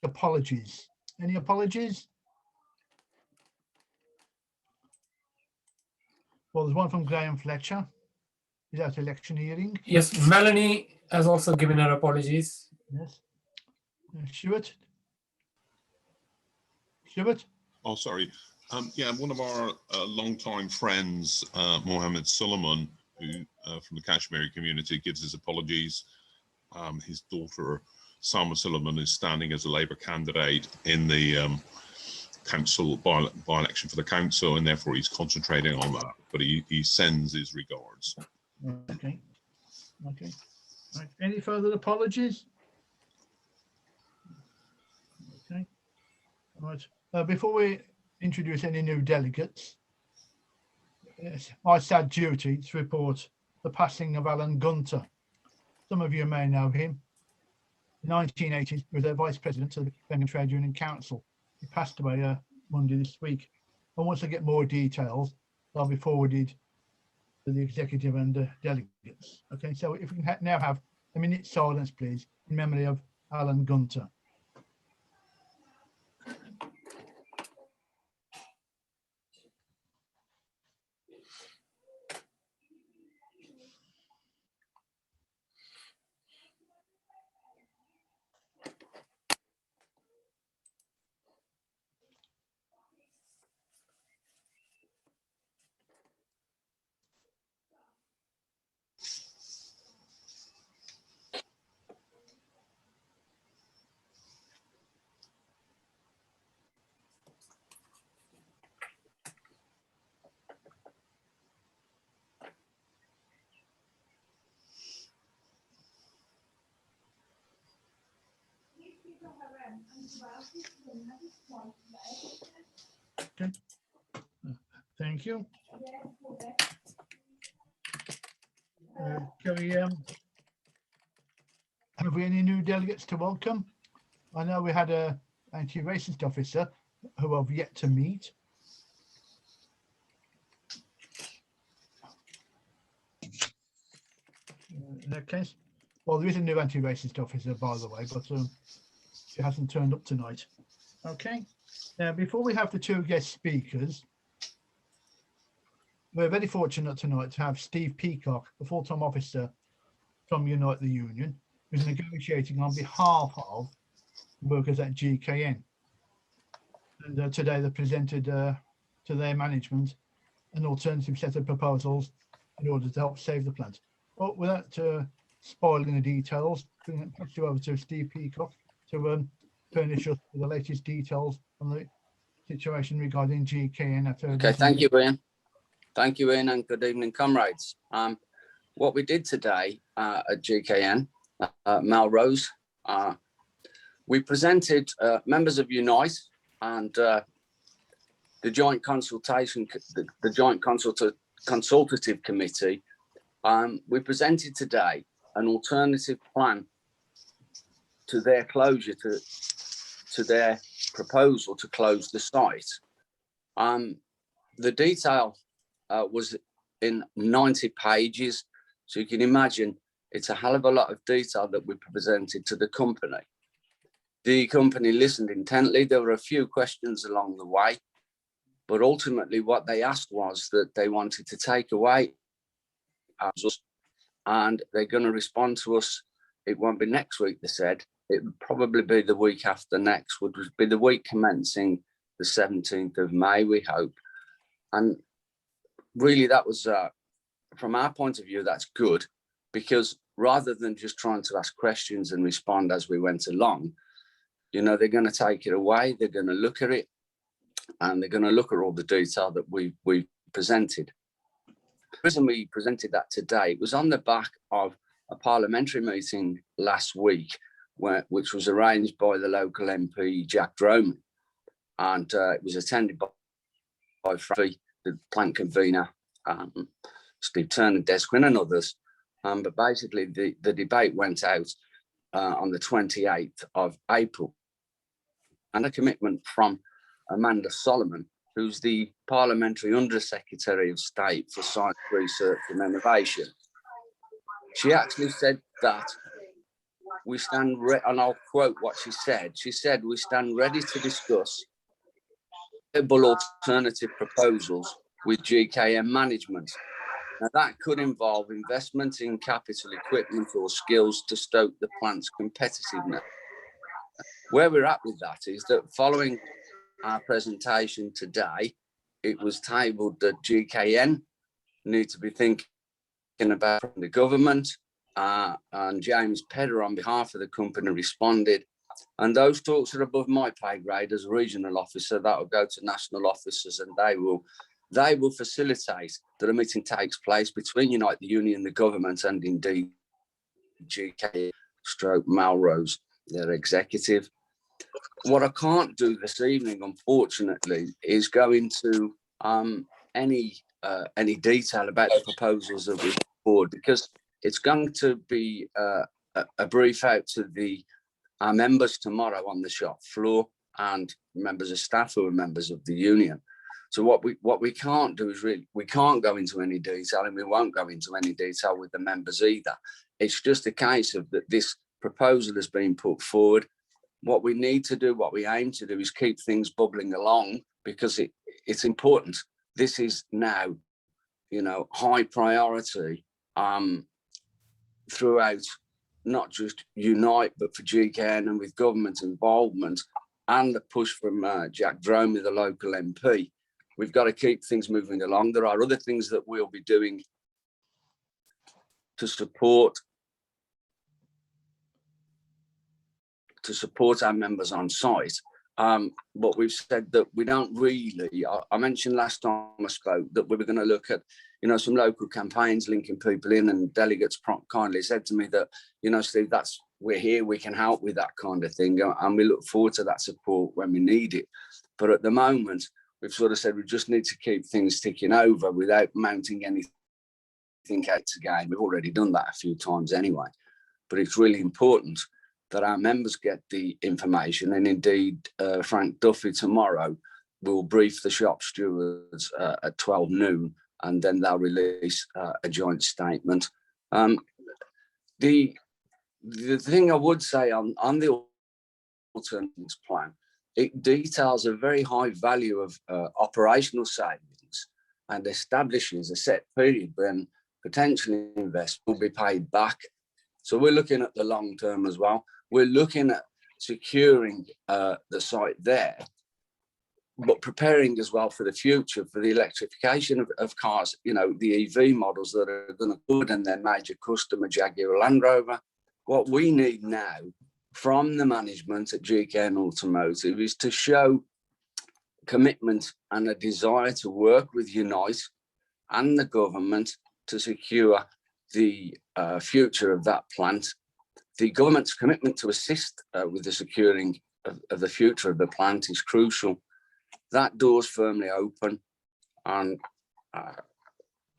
apologies. Any apologies? Well, there's one from Graham Fletcher. Is that electioneering? Yes, Melanie has also given her apologies. Yes. Stuart? Stuart? Oh, sorry. Yeah, one of our longtime friends, Mohammed Suleiman, who from the Kashmiri community, gives his apologies. His daughter, Salma Suleiman, is standing as a Labour candidate in the council by-election for the council, and therefore he's concentrating on that. But he sends his regards. Okay. Okay. Right. Any further apologies? Okay. All right. Before we introduce any new delegates, it's my sad duty to report the passing of Alan Gunter. Some of you may know him. In 1980s, he was the Vice President of the Birmingham Trade Union Council. He passed away Monday this week. And once I get more details, they'll be forwarded to the executive and delegates. Okay, so if we can now have a minute's silence, please, in memory of Alan Gunter. Okay. Thank you. Have we any new delegates to welcome? I know we had a anti-racist officer who I've yet to meet. In that case, well, there is a new anti-racist officer, by the way, but she hasn't turned up tonight. Okay. Now, before we have the two guest speakers, we're very fortunate tonight to have Steve Peacock, a full-time officer from Unite the Union, who's negotiating on behalf of workers at GKN. And today they presented to their management an alternative set of proposals in order to help save the plant. But without spoiling the details, I'm going to pass you over to Steve Peacock to furnish us with the latest details on the situation regarding GKN. Okay, thank you, Ian. Thank you, Ian, and good evening, comrades. What we did today at GKN, Melrose, we presented members of Unite and the Joint Consultation, the Joint Consultative Committee. We presented today an alternative plan to their closure, to their proposal to close the site. The detail was in 90 pages, so you can imagine it's a hell of a lot of detail that we presented to the company. The company listened intently. There were a few questions along the way, but ultimately what they asked was that they wanted to take away us, and they're going to respond to us. It won't be next week, they said. It would probably be the week after next, would be the week commencing the 17th of May, we hope. And really that was, from our point of view, that's good, because rather than just trying to ask questions and respond as we went along, you know, they're going to take it away, they're going to look at it, and they're going to look at all the detail that we presented. The reason we presented that today was on the back of a parliamentary meeting last week, which was arranged by the local MP, Jack Droman, and it was attended by Frankie, the plant convener, Steve Turner, Des Quinn and others. But basically the debate went out on the 28th of April, and a commitment from Amanda Solomon, who's the Parliamentary Under-Secretary of State for Science Research and Innovation. She actually said that we stand, and I'll quote what she said. She said, we stand ready to discuss alternative proposals with GKN management. Now, that could involve investment in capital equipment or skills to stoke the plant's competitiveness. Where we're at with that is that following our presentation today, it was tabled that GKN need to be thinking about the government, and James Pedder on behalf of the company responded. And those talks are above my pay grade as a regional officer. That will go to national officers, and they will facilitate that a meeting takes place between Unite the Union, the government, and indeed GK stroke Melrose, their executive. What I can't do this evening, unfortunately, is go into any detail about the proposals that we've forward, because it's going to be a brief out to our members tomorrow on the shop floor and members of staff who are members of the union. So what we can't do is we can't go into any detail, and we won't go into any detail with the members either. It's just a case of that this proposal has been put forward. What we need to do, what we aim to do, is keep things bubbling along, because it's important. This is now, high priority throughout, not just Unite, but for GKN, and with government involvement and the push from Jack Dromey, the local MP. We've got to keep things moving along. There are other things that we'll be doing to support our members on site. But we've said that we don't really, I mentioned last time I spoke that we were going to look at, some local campaigns linking people in, and delegates kindly said to me that, Steve, we're here, we can help with that kind of thing. And we look forward to that support when we need it. But at the moment, we've sort of said we just need to keep things ticking over without mounting anything out to game. We've already done that a few times anyway. But it's really important that our members get the information, and indeed Frank Duffy tomorrow will brief the shop stewards at 12 noon, and then they'll release a joint statement. The thing I would say on the alternatives plan, it details a very high value of operational savings and establishes a set period when potentially investment will be paid back. So we're looking at the long term as well. We're looking at securing the site there, but preparing as well for the future, for the electrification of cars, the EV models that are going to good, and their major customer, Jaguar Land Rover. What we need now from the management at GKN Automotive is to show commitment and a desire to work with Unite and the government to secure the future of that plant. The government's commitment to assist with the securing of the future of the plant is crucial. That door's firmly open, and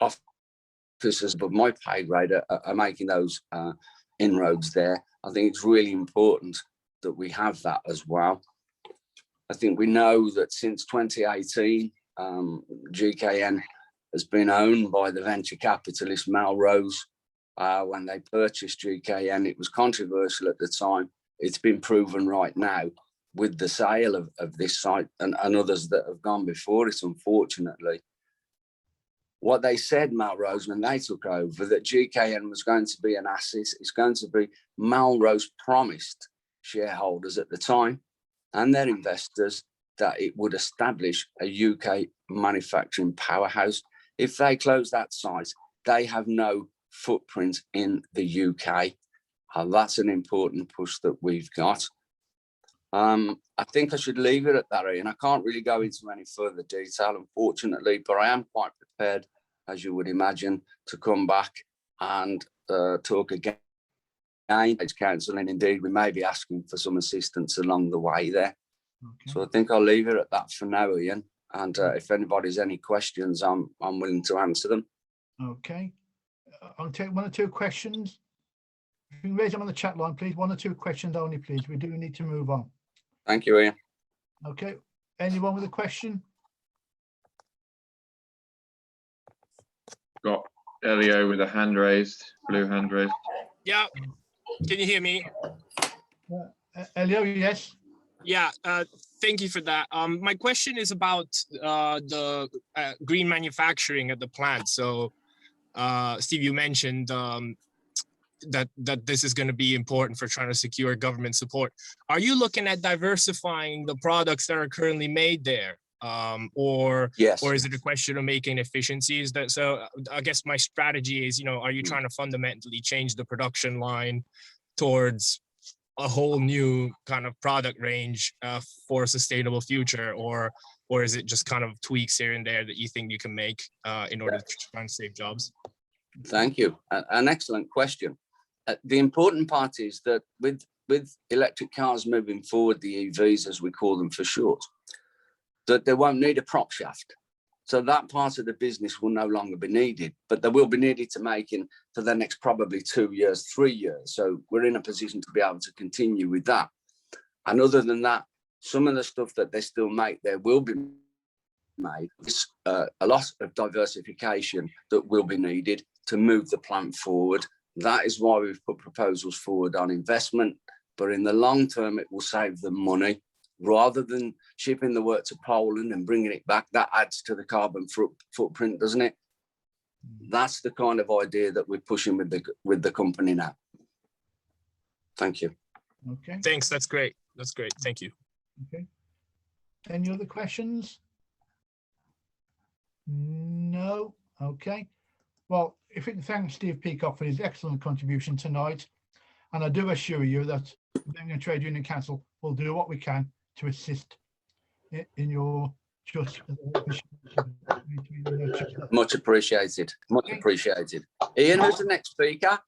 officers above my pay grade are making those inroads there. I think it's really important that we have that as well. I think we know that since 2018, GKN has been owned by the venture capitalist Melrose. When they purchased GKN, it was controversial at the time. It's been proven right now with the sale of this site and others that have gone before it, unfortunately. What they said, Melrose, when they took over, that GKN was going to be an asset. It's going to be, Melrose promised shareholders at the time and their investors that it would establish a UK manufacturing powerhouse. If they close that site, they have no footprint in the UK. That's an important push that we've got. I think I should leave it at that, Ian. I can't really go into any further detail, unfortunately, but I am quite prepared, as you would imagine, to come back and talk again as council, and indeed we may be asking for some assistance along the way there. Okay. So I think I'll leave it at that for now, Ian. And if anybody's any questions, I'm willing to answer them. Okay. I'll take one or two questions. If you can raise them on the chat line, please. One or two questions only, please. We do need to move on. Thank you, Ian. Okay. Anyone with a question? Got Elio with a hand raised, blue hand raised. Yeah. Can you hear me? Elio, yes. Yeah, thank you for that. My question is about the green manufacturing at the plant. So, Steve, you mentioned that this is going to be important for trying to secure government support. Are you looking at diversifying the products that are currently made there? Yes. Or is it a question of making efficiencies? So I guess my strategy is, are you trying to fundamentally change the production line towards a whole new kind of product range for a sustainable future, or is it just kind of tweaks here and there that you think you can make in order to try and save jobs? Thank you. An excellent question. The important part is that with electric cars moving forward, the EVs, as we call them for short, that they won't need a prop shaft. So that part of the business will no longer be needed, but they will be needed to make in for the next probably 2 years, 3 years. So we're in a position to be able to continue with that. And other than that, some of the stuff that they still make there will be made. It's a lot of diversification that will be needed to move the plant forward. That is why we've put proposals forward on investment, but in the long term, it will save them money. Rather than shipping the work to Poland and bringing it back, that adds to the carbon footprint, doesn't it? That's the kind of idea that we're pushing with the company now. Thank you. Okay. Thanks. That's great. That's great. Thank you. Okay. Any other questions? No. Okay. Well, if we can thank Steve Peacock for his excellent contribution tonight, and I do assure you that the Birmingham Trade Union Council will do what we can to assist in your just. Much appreciated. Much appreciated. Ian, who's the next speaker?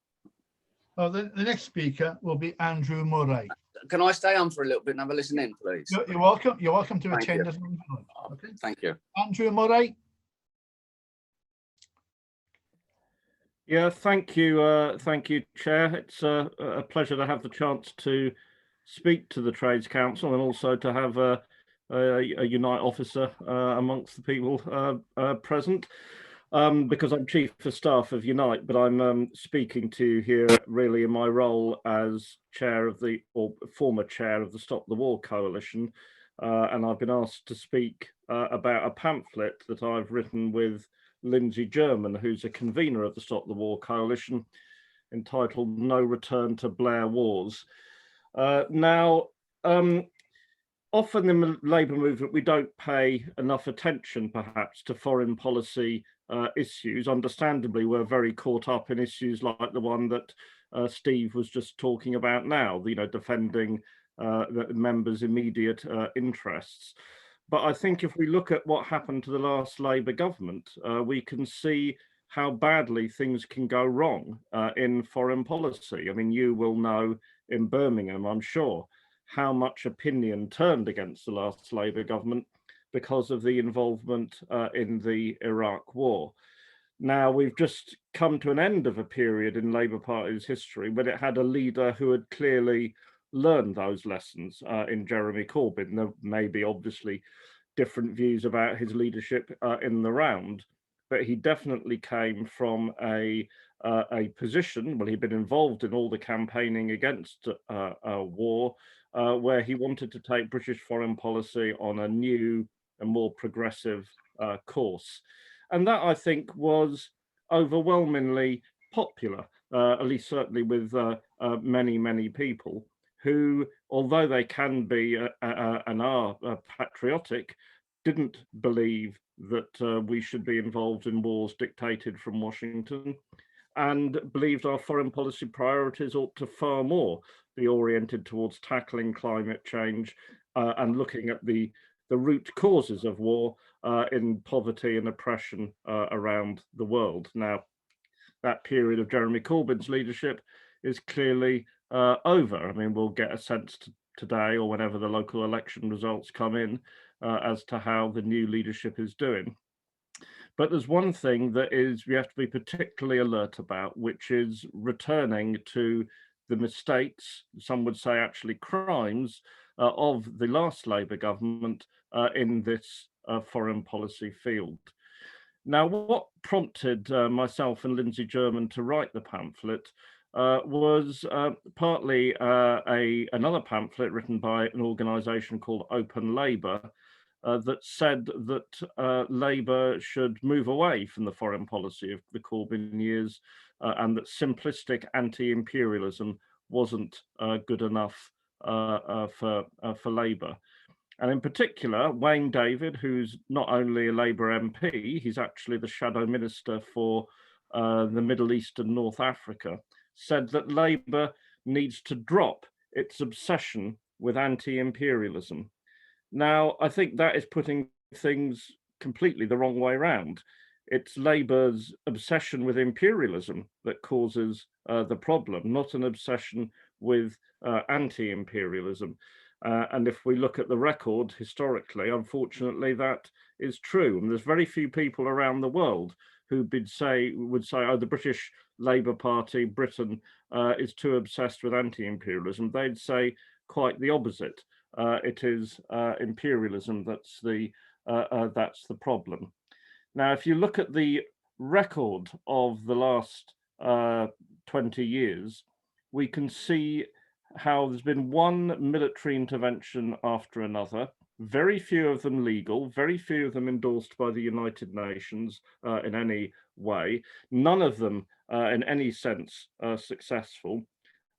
Well, the next speaker will be Andrew Murray. Can I stay on for a little bit and have a listen in, please? You're welcome. You're welcome to Thank attend you. as well. Okay. Thank you. Andrew Murray. Yeah, thank you, Chair. It's a pleasure to have the chance to speak to the Trades Council and also to have a Unite officer amongst the people present, because I'm Chief of Staff of Unite, but I'm speaking to you here really in my role as chair of former chair of the Stop the War Coalition, and I've been asked to speak about a pamphlet that I've written with Lindsay German, who's a convener of the Stop the War Coalition, entitled No Return to Blair Wars. Now, often in the Labour movement, we don't pay enough attention, perhaps, to foreign policy issues. Understandably, we're very caught up in issues like the one that Steve was just talking about now, defending the members' immediate interests. But I think if we look at what happened to the last Labour government, we can see how badly things can go wrong in foreign policy. I mean, you will know in Birmingham, I'm sure, how much opinion turned against the last Labour government because of the involvement in the Iraq War. Now, we've just come to an end of a period in Labour Party's history when it had a leader who had clearly learned those lessons in Jeremy Corbyn. There may be obviously different views about his leadership in the round, but he definitely came from a position, well, he'd been involved in all the campaigning against a war, where he wanted to take British foreign policy on a new and more progressive course. And that, I think, was overwhelmingly popular, at least certainly with many, many people who, although they can be and are patriotic, didn't believe that we should be involved in wars dictated from Washington, and believed our foreign policy priorities ought to far more be oriented towards tackling climate change and looking at the root causes of war in poverty and oppression around the world. Now, that period of Jeremy Corbyn's leadership is clearly over. I mean, we'll get a sense today or whenever the local election results come in as to how the new leadership is doing. But there's one thing that we have to be particularly alert about, which is returning to the mistakes, some would say actually crimes, of the last Labour government in this foreign policy field. Now, what prompted myself and Lindsay German to write the pamphlet was partly another pamphlet written by an organisation called Open Labour that said that Labour should move away from the foreign policy of the Corbyn years and that simplistic anti-imperialism wasn't good enough for Labour. And in particular, Wayne David, who's not only a Labour MP, he's actually the Shadow Minister for the Middle East and North Africa, said that Labour needs to drop its obsession with anti-imperialism. Now, I think that is putting things completely the wrong way around. It's Labour's obsession with imperialism that causes the problem, not an obsession with anti-imperialism. And if we look at the record historically, unfortunately, that is true. And there's very few people around the world who would say, oh, the British Labour Party, Britain, is too obsessed with anti-imperialism. They'd say quite the opposite. It is imperialism that's the problem. Now, if you look at the record of the last 20 years, we can see how there's been one military intervention after another, very few of them legal, very few of them endorsed by the United Nations in any way, none of them in any sense successful,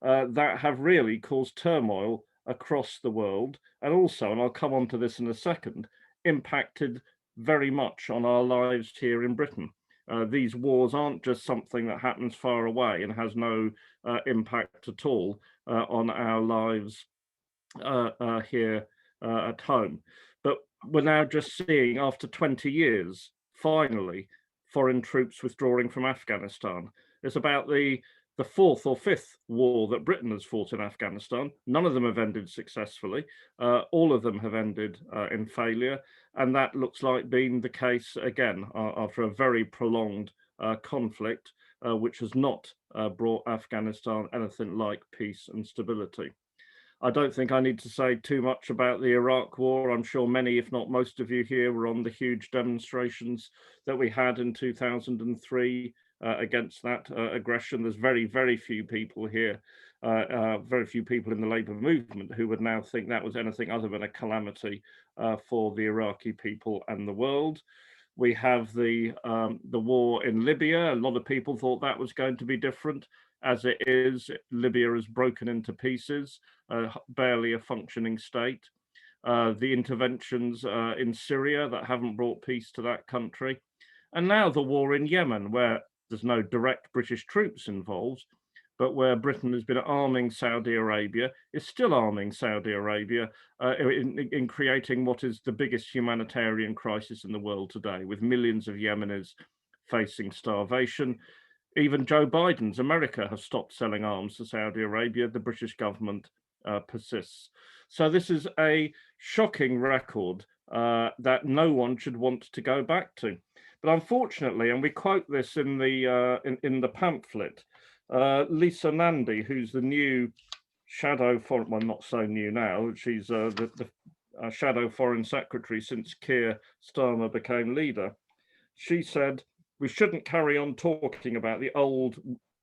that have really caused turmoil across the world, and also, and I'll come on to this in a second, impacted very much on our lives here in Britain. These wars aren't just something that happens far away and has no impact at all on our lives here at home. But we're now just seeing, after 20 years, finally, foreign troops withdrawing from Afghanistan. It's about the fourth or fifth war that Britain has fought in Afghanistan. None of them have ended successfully. All of them have ended in failure. And that looks like being the case again after a very prolonged conflict, which has not brought Afghanistan anything like peace and stability. I don't think I need to say too much about the Iraq War. I'm sure many, if not most of you here, were on the huge demonstrations that we had in 2003 against that aggression. There's very, very few people here, very few people in the Labour movement who would now think that was anything other than a calamity for the Iraqi people and the world. We have the war in Libya. A lot of people thought that was going to be different. As it is, Libya is broken into pieces, barely a functioning state. The interventions in Syria that haven't brought peace to that country. And now the war in Yemen, where there's no direct British troops involved, but where Britain has been arming Saudi Arabia, is still arming Saudi Arabia in creating what is the biggest humanitarian crisis in the world today, with millions of Yemenis facing starvation. Even Joe Biden's America has stopped selling arms to Saudi Arabia. The British government persists. So this is a shocking record that no one should want to go back to. But unfortunately, and we quote this in the pamphlet, Lisa Nandy, who's the new shadow foreign, well, not so new now, she's the shadow foreign secretary since Keir Starmer became leader. She said, we shouldn't carry on talking about the old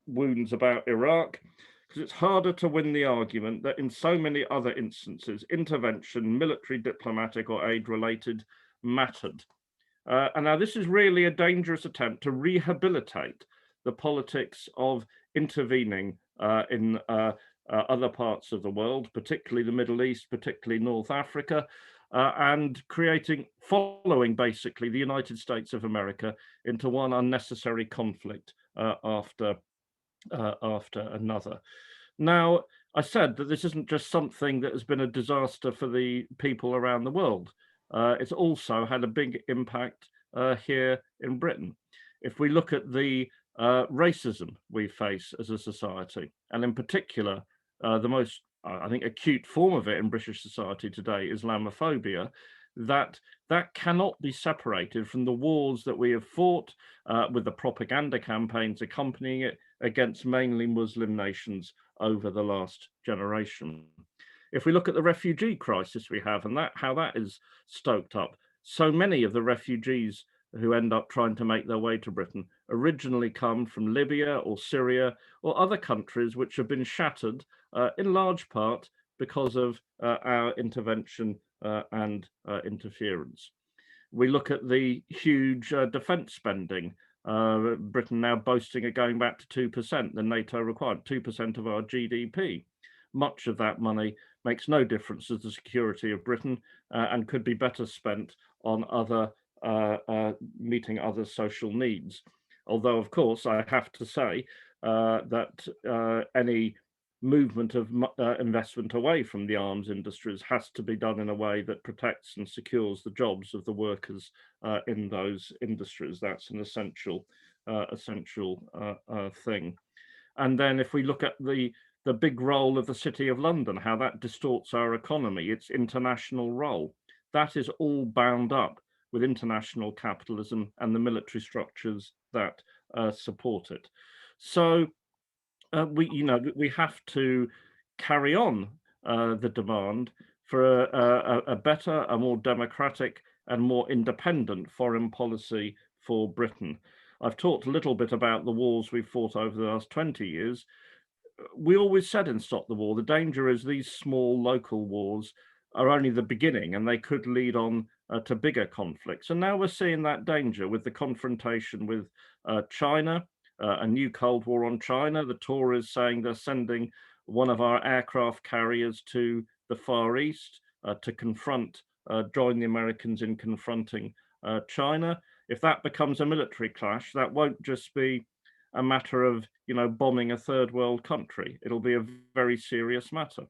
wounds about Iraq, because it's harder to win the argument that in so many other instances, intervention, military, diplomatic, or aid-related, mattered. And now this is really a dangerous attempt to rehabilitate the politics of intervening in other parts of the world, particularly the Middle East, particularly North Africa, and following basically the United States of America into one unnecessary conflict after another. Now, I said that this isn't just something that has been a disaster for the people around the world. It's also had a big impact here in Britain. If we look at the racism we face as a society, and in particular, the most, I think, acute form of it in British society today, Islamophobia, that cannot be separated from the wars that we have fought with the propaganda campaigns accompanying it against mainly Muslim nations over the last generation. If we look at the refugee crisis we have and how that is stoked up, so many of the refugees who end up trying to make their way to Britain originally come from Libya or Syria or other countries which have been shattered in large part because of our intervention and interference. We look at the huge defence spending. Britain now boasting of going back to 2%, the NATO required 2% of our GDP. Much of that money makes no difference to the security of Britain and could be better spent on other meeting other social needs. Although, of course, I have to say that any movement of investment away from the arms industries has to be done in a way that protects and secures the jobs of the workers in those industries. That's an essential thing. And then if we look at the big role of the City of London, how that distorts our economy, its international role, that is all bound up with international capitalism and the military structures that support it. So we have to carry on the demand for a better, a more democratic and more independent foreign policy for Britain. I've talked a little bit about the wars we've fought over the last 20 years. We always said in Stop the War, the danger is these small local wars are only the beginning and they could lead on to bigger conflicts. And now we're seeing that danger with the confrontation with China, a new Cold War on China. The Tories saying they're sending one of our aircraft carriers to the Far East to join the Americans in confronting China. If that becomes a military clash, that won't just be a matter of, bombing a third world country. It'll be a very serious matter.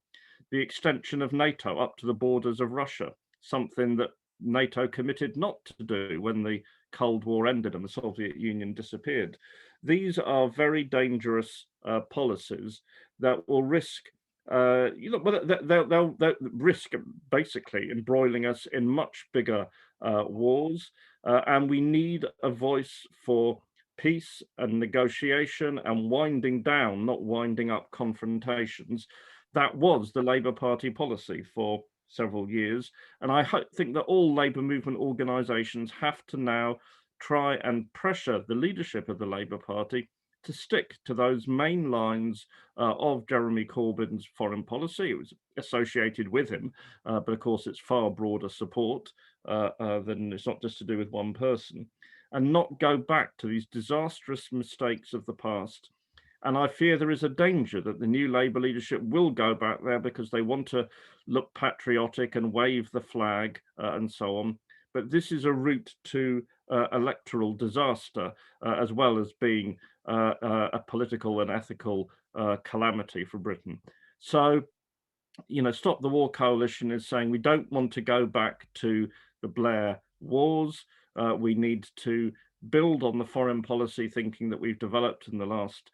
The extension of NATO up to the borders of Russia, something that NATO committed not to do when the Cold War ended and the Soviet Union disappeared. These are very dangerous policies that will risk, they'll risk basically embroiling us in much bigger wars. And we need a voice for peace and negotiation and winding down, not winding up confrontations. That was the Labour Party policy for several years. And I think that all Labour movement organisations have to now try and pressure the leadership of the Labour Party to stick to those main lines of Jeremy Corbyn's foreign policy. It was associated with him, but of course it's far broader support than it's not just to do with one person, and not go back to these disastrous mistakes of the past. And I fear there is a danger that the new Labour leadership will go back there because they want to look patriotic and wave the flag and so on. But this is a route to electoral disaster, as well as being a political and ethical calamity for Britain. So, Stop the War Coalition is saying we don't want to go back to the Blair wars. We need to build on the foreign policy thinking that we've developed in the last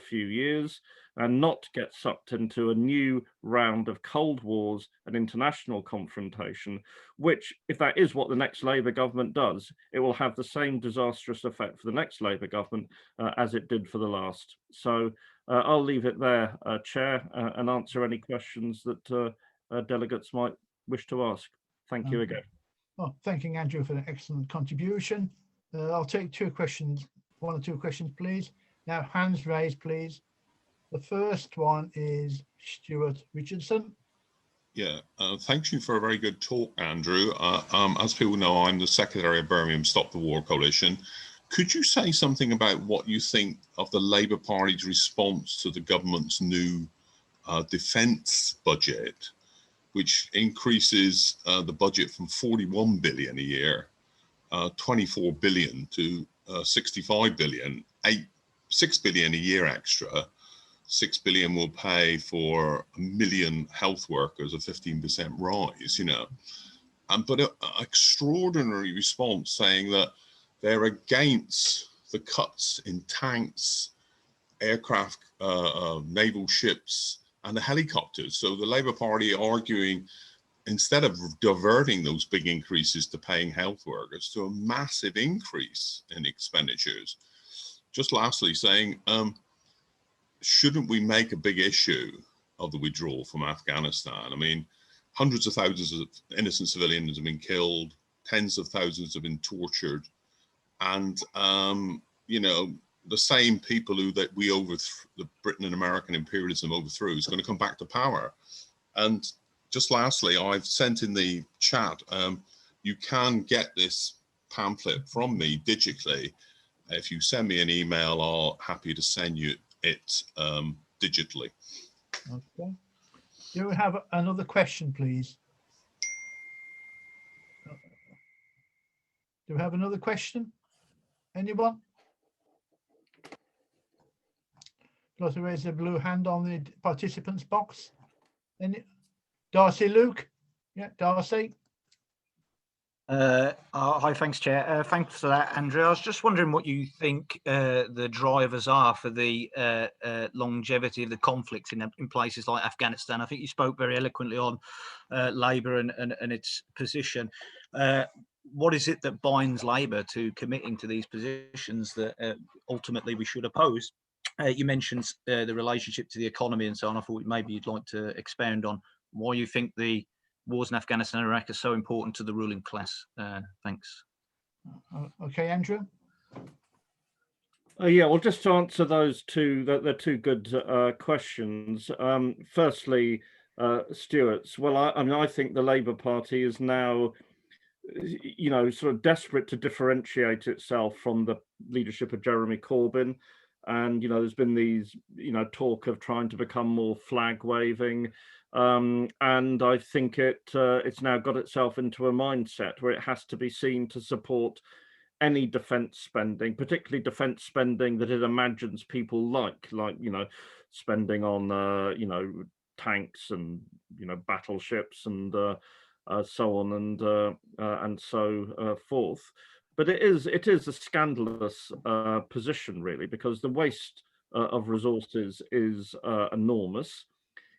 few years and not get sucked into a new round of Cold Wars and international confrontation, which, if that is what the next Labour government does, it will have the same disastrous effect for the next Labour government as it did for the last. So I'll leave it there, Chair, and answer any questions that delegates might wish to ask. Thank you again. Well, thanking Andrew for the excellent contribution. I'll take one or two questions, please. Now, hands raised, please. The first one is Stuart Richardson. Yeah, thank you for a very good talk, Andrew. As people know, I'm the Secretary of Birmingham Stop the War Coalition. Could you say something about what you think of the Labour Party's response to the government's new defence budget, which increases the budget from 41 billion a year, 24 billion to 65 billion, 6 billion a year extra. 6 billion will pay for 1 million health workers, a 15% rise, but an extraordinary response saying that they're against the cuts in tanks, aircraft, naval ships, and the helicopters. So the Labour Party arguing, instead of diverting those big increases to paying health workers, to a massive increase in expenditures. Just lastly, saying, shouldn't we make a big issue of the withdrawal from Afghanistan? I mean, hundreds of thousands of innocent civilians have been killed, tens of thousands have been tortured. and you know, the same people that we overthrew, the Britain and American imperialism overthrew, is going to come back to power. And just lastly, I've sent in the chat, you can get this pamphlet from me digitally. If you send me an email, I'll happy to send you it digitally. Okay. Do we have another question, please? Do we have another question? Anyone? Got to raise a blue hand on the participants box. Any? Darcy Luke? Yeah, Darcy. Hi, thanks, Chair. Thanks for that, Andrew. I was just wondering what you think the drivers are for the longevity of the conflicts in places like Afghanistan. I think you spoke very eloquently on Labour and its position. What is it that binds Labour to committing to these positions that ultimately we should oppose? You mentioned the relationship to the economy and so on. I thought maybe you'd like to expand on why you think the wars in Afghanistan and Iraq are so important to the ruling class. Thanks. Okay, Andrew. Yeah, well, just to answer those two, they're two good questions. Firstly, Stuart's. Well, I mean, I think the Labour Party is now, you know, sort of desperate to differentiate itself from the leadership of Jeremy Corbyn. And, you know, there's been these, you know, talk of trying to become more flag waving. And I think it's now got itself into a mindset where it has to be seen to support any defence spending, particularly defence spending that it imagines people like, you know, spending on, you know, tanks and, you know, battleships and so on and so forth. But it is a scandalous position, really, because the waste of resources is enormous.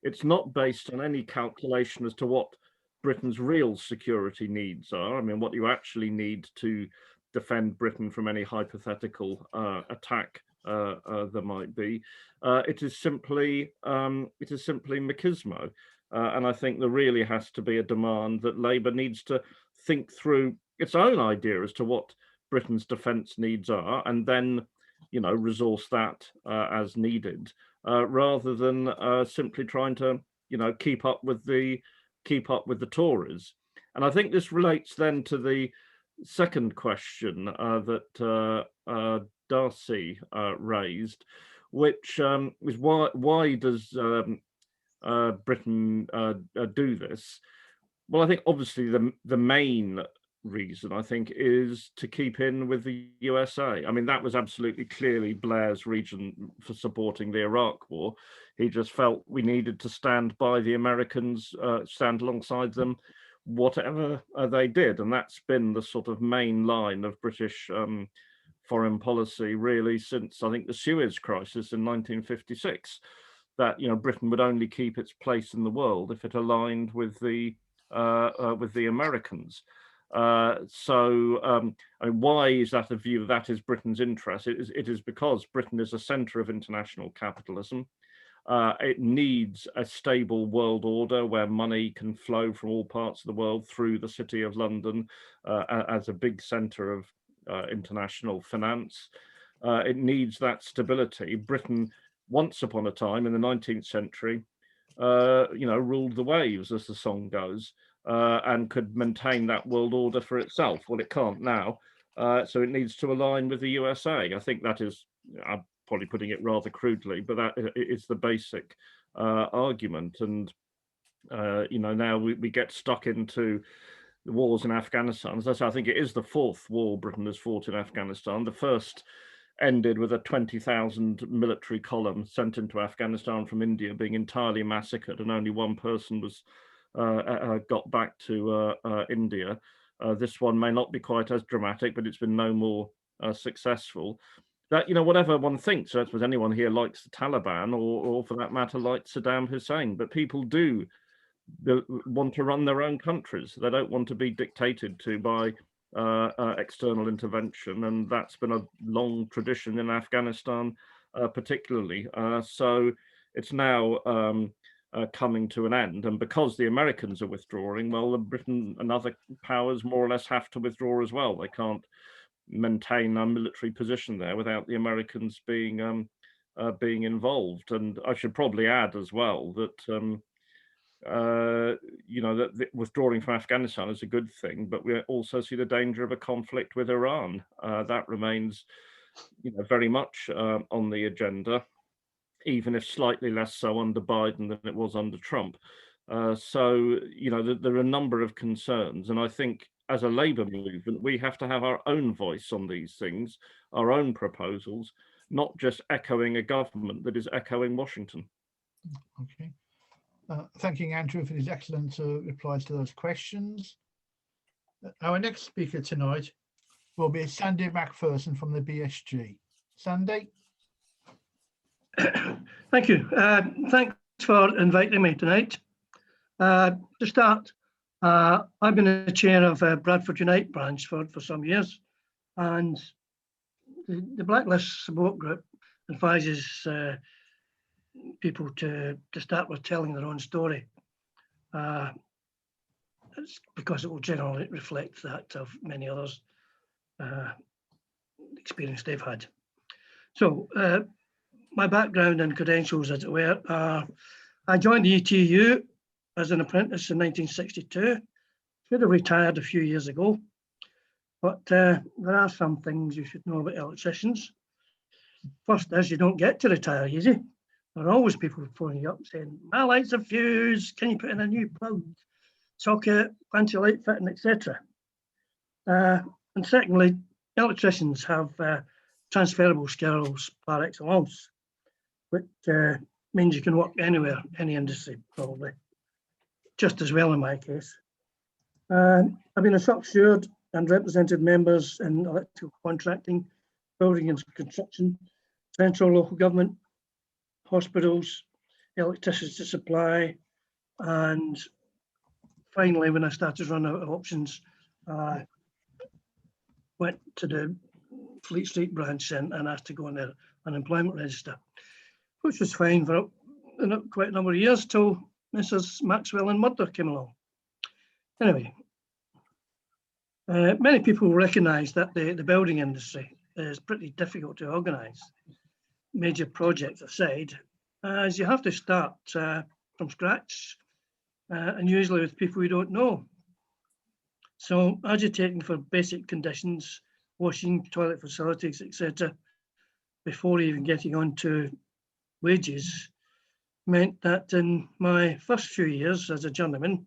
It's not based on any calculation as to what Britain's real security needs are. I mean, what you actually need to defend Britain from any hypothetical attack there might be. It is simply machismo. And I think there really has to be a demand that Labour needs to think through its own idea as to what Britain's defence needs are, and then, you know, resource that as needed, rather than simply trying to, you know, keep up with the Tories. And I think this relates then to the second question that Darcy raised, which is why does Britain do this? Well, I think obviously the main reason, I think, is to keep in with the USA. I mean, that was absolutely clearly Blair's reason for supporting the Iraq War. He just felt we needed to stand by the Americans, stand alongside them, whatever they did. And that's been the sort of main line of British foreign policy, really, since, I think, the Suez Crisis in 1956, that, you know, Britain would only keep its place in the world if it aligned with the Americans. And why is that a view that is Britain's interest? It is because Britain is a centre of international capitalism. It needs a stable world order where money can flow from all parts of the world through the City of London as a big centre of international finance. It needs that stability. Britain, once upon a time in the 19th century, you know, ruled the waves, as the song goes, and could maintain that world order for itself. Well, it can't now, so it needs to align with the USA. I think that is, I'm probably putting it rather crudely, but that is the basic argument. And you know, now we get stuck into the wars in Afghanistan. As I say, I think it is the fourth war Britain has fought in Afghanistan. The first ended with a 20,000 military column sent into Afghanistan from India being entirely massacred, and only one person was got back to India. This one may not be quite as dramatic, but it's been no more successful. That, you know, whatever one thinks, I suppose anyone here likes the Taliban, or for that matter, likes Saddam Hussein, but people do want to run their own countries. They don't want to be dictated to by external intervention, and that's been a long tradition in Afghanistan, particularly. So it's now coming to an end, and because the Americans are withdrawing, well, Britain and other powers more or less have to withdraw as well. They can't maintain our military position there without the Americans being involved. And I should probably add as well that that withdrawing from Afghanistan is a good thing, but we also see the danger of a conflict with Iran. That remains, very much on the agenda, even if slightly less so under Biden than it was under Trump. So there are a number of concerns, and I think as a Labour movement, we have to have our own voice on these things, our own proposals, not just echoing a government that is echoing Washington. Okay. Thanking Andrew for his excellent replies to those questions. Our next speaker tonight will be Sandy McPherson from the BSG. Sandy? Thank you. Thanks for inviting me tonight. To start, I've been the chair of Bradford Unite branch for some years, and the Blacklist Support Group advises people to start with telling their own story. It's because it will generally reflect that of many others' experience they've had. So my background and credentials, as it were, I joined the BTUC as an apprentice in 1962. Should have retired a few years ago, but there are some things you should know about electricians. First is you don't get to retire easy. There are always people phoning you up saying, my lights are fused, can you put in a new plug socket, fancy light fitting, etc. And secondly, electricians have transferable skills par excellence, which means you can work anywhere, any industry probably, just as well in my case. I've been a shop steward and represented members in electrical contracting, building and construction, central local government, hospitals, electricity supply, and finally, when I started running out of options, I went to the Fleet Street branch and asked to go on their unemployment register, which was fine for quite a number of years till Mrs. Maxwell and Murder came along. Anyway, many people recognise that the building industry is pretty difficult to organise. Major projects aside, as you have to start from scratch, and usually with people you don't know. So agitating for basic conditions, washing, toilet facilities, etc., before even getting on to wages, meant that in my first few years as a journeyman,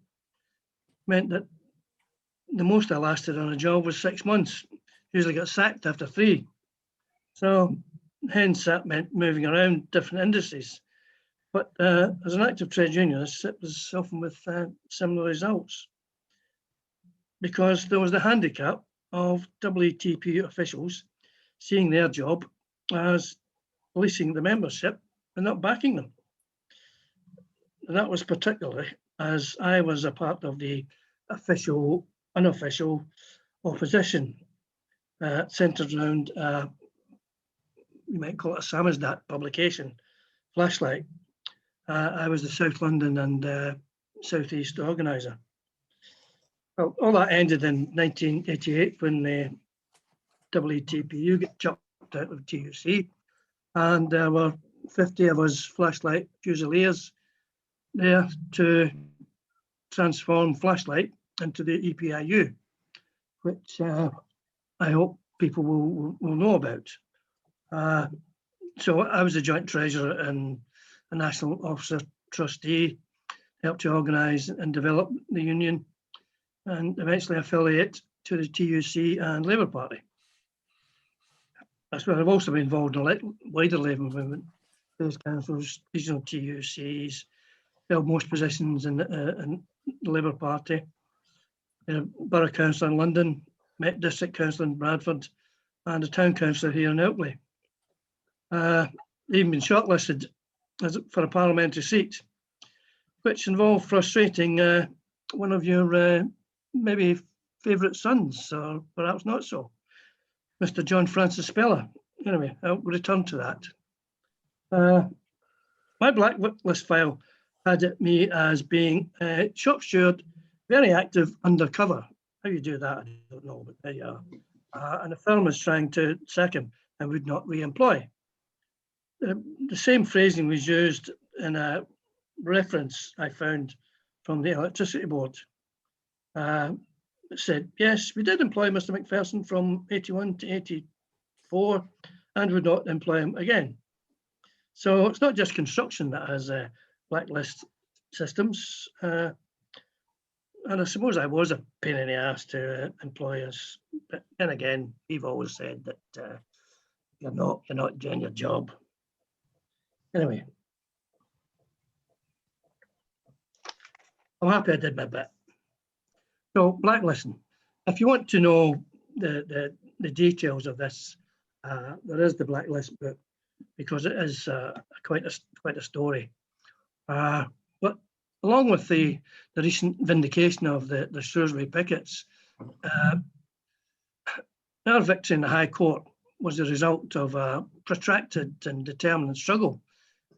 meant that the most I lasted on a job was 6 months. Usually got sacked after 3. So hence that meant moving around different industries. But as an active trade unionist, it was often with similar results, because there was the handicap of WTP officials seeing their job as policing the membership and not backing them. And that was particularly as I was a part of the official, unofficial opposition centred around, you might call it a samizdat publication, Flashlight. I was the South London and South East organiser. Well, all that ended in 1988 when the WTPU got chucked out of TUC, and there were 50 of us Flashlight Fusiliers there to transform Flashlight into the EPIU, which I hope people will know about. So I was a joint treasurer and a national officer trustee, helped to organise and develop the union, and eventually affiliate to the TUC and Labour Party. That's where I've also been involved in the wider Labour movement, those councils, regional TUCs, held most positions in the Labour Party, Borough Council in London, Met District Council in Bradford, and a town councillor here in Ilkley. Even been shortlisted for a parliamentary seat, which involved frustrating one of your maybe favourite sons, or perhaps not so, Mr. John Francis Speller. Anyway, I'll return to that. My blacklist file had me as being shop steward, very active undercover. How you do that, I don't know, but there you are. and the firm was trying to sack him and would not re-employ. The same phrasing was used in a reference I found from the Electricity Board. It said, yes, we did employ Mr. McPherson from 81 to 84 and would not employ him again. So it's not just construction that has blacklist systems. And I suppose I was a pain in the ass to employ us. But then again, we've always said that you're not doing your job. Anyway, I'm happy I did my bit. So blacklisting. If you want to know the details of this, there is the blacklist book, because it is quite a story. But along with the recent vindication of the Shrewsbury pickets, our victory in the High Court was the result of a protracted and determined struggle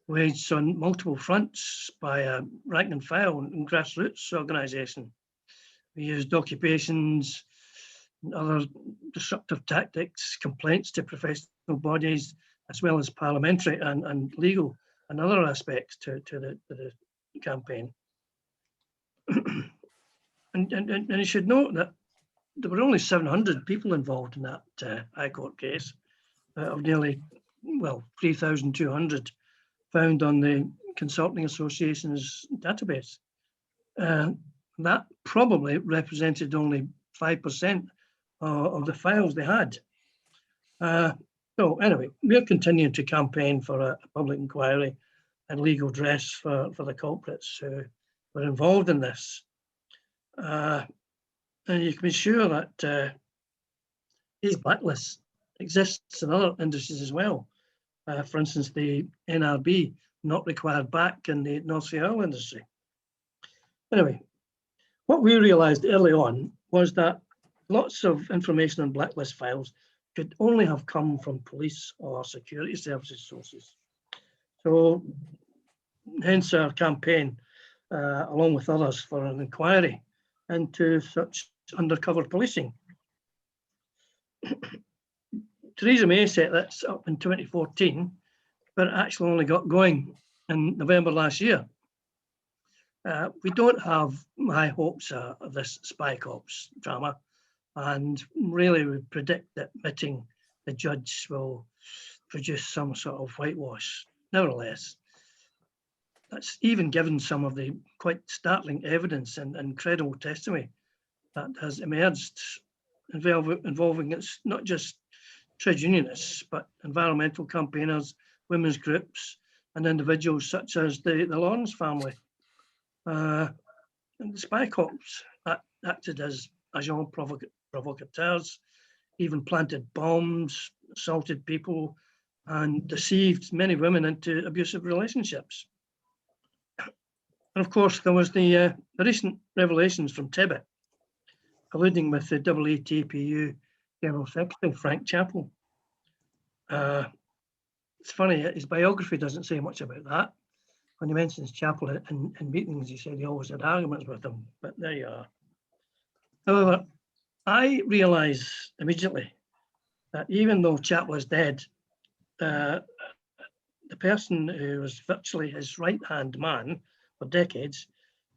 waged on multiple fronts by a rank and file and grassroots organisation. We used occupations and other disruptive tactics, complaints to professional bodies, as well as parliamentary and legal and other aspects to the campaign. and you should note that there were only 700 people involved in that High Court case, of nearly, 3,200 found on the Consulting Association's database. That probably represented only 5% of the files they had. So anyway, we're continuing to campaign for a public inquiry and legal redress for the culprits who were involved in this. And you can be sure that these blacklists exists in other industries as well. For instance, the NRB not required back in the North Sea oil industry. Anyway, what we realised early on was that lots of information on blacklist files could only have come from police or security services sources. So hence our campaign, along with others, for an inquiry into such undercover policing. Theresa May set this up in 2014, but it actually only got going in November last year. We don't have high hopes of this spy cops drama, and really we predict that meeting the judge will produce some sort of whitewash. Nevertheless, that's even given some of the quite startling evidence and credible testimony that has emerged involving it's not just trade unionists, but environmental campaigners, women's groups, and individuals such as the Lawrence family. And the spy cops acted as agents provocateurs, even planted bombs, assaulted people, and deceived many women into abusive relationships. And of course, there was the recent revelations from Tibet, colluding with the WETPU General Secretary, Frank Chappell. It's funny, his biography doesn't say much about that. When he mentions Chappell in meetings, he said he always had arguments with him, but there you are. However, I realised immediately that even though Chappell is dead, the person who was virtually his right-hand man for decades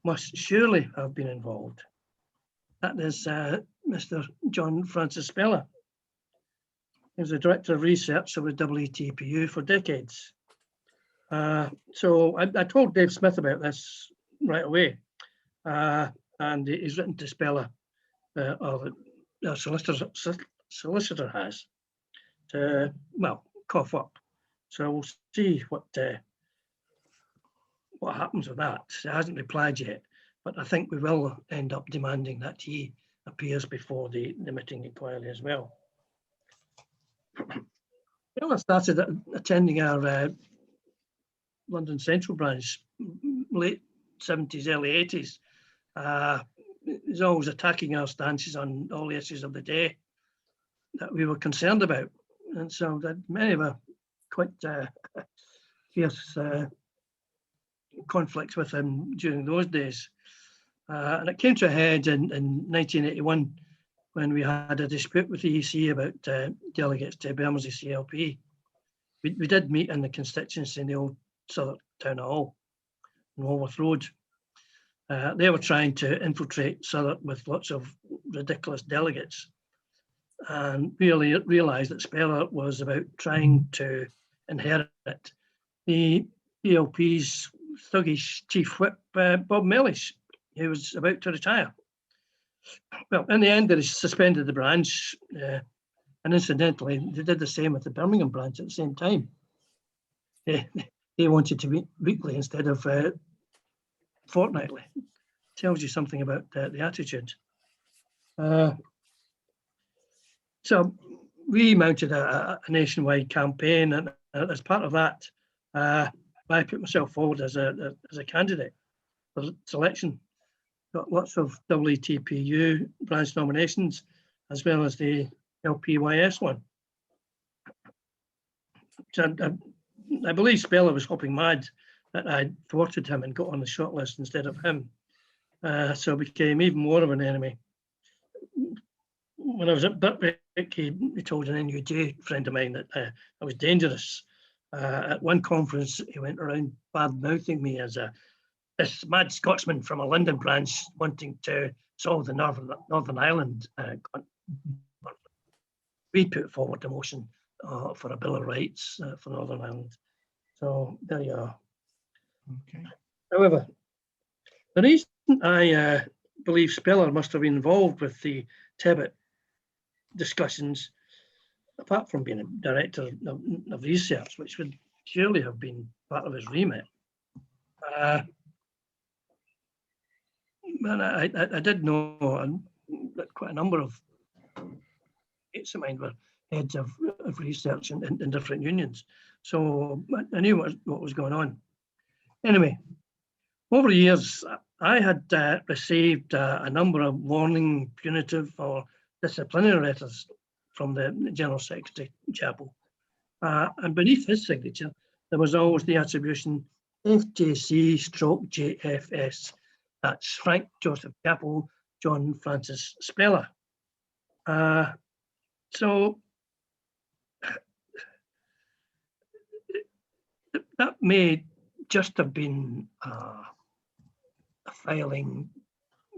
must surely have been involved. That is Mr. John Francis Speller. He was the Director of Research of the WETPU for decades. So I told Dave Smith about this right away, and he's written to Speller, or the solicitor has, to, well, cough up. So we'll see what happens with that. It hasn't replied yet, but I think we will end up demanding that he appears before the meeting inquiry as well. I started attending our London Central branch late 70s, early 80s. He's always attacking our stances on all the issues of the day that we were concerned about. And so that many of our quite fierce conflicts with him during those days. And it came to a head in 1981 when we had a dispute with the EC about delegates to Bermondsey CLP. We did meet in the constituency in the old Southwark Town Hall on Walworth Road. They were trying to infiltrate Southwark with lots of ridiculous delegates, and really realised that Speller was about trying to inherit the ELP's thuggish chief whip, Bob Mellish, who was about to retire. Well, in the end, they suspended the branch, and incidentally, they did the same with the Birmingham branch at the same time. They wanted to meet weekly instead of fortnightly. Tells you something about the attitude. So we mounted a nationwide campaign, and as part of that, I put myself forward as a candidate for selection. Got lots of WTPU branch nominations, as well as the LPYS one. So I believe Speller was hopping mad that I thwarted him and got on the shortlist instead of him. So became even more of an enemy. When I was at Birkbeck, he told an NUJ friend of mine that I was dangerous. At one conference, he went around bad-mouthing me as this mad Scotsman from a London branch wanting to solve the Northern Ireland conflict. We put forward a motion for a Bill of Rights for Northern Ireland. So there you are. Okay. However, the reason I believe Speller must have been involved with the Tebbit discussions, apart from being a director of research, which would surely have been part of his remit. And I did know that quite a number of mates of mine were heads of research in different unions. So I knew what was going on. Anyway, over the years, I had received a number of warning, punitive or disciplinary letters from the General Secretary Chapel. And beneath his signature, there was always the attribution FJC/JFS. That's Frank Joseph Chapel, John Francis Speller. So that may just have been a filing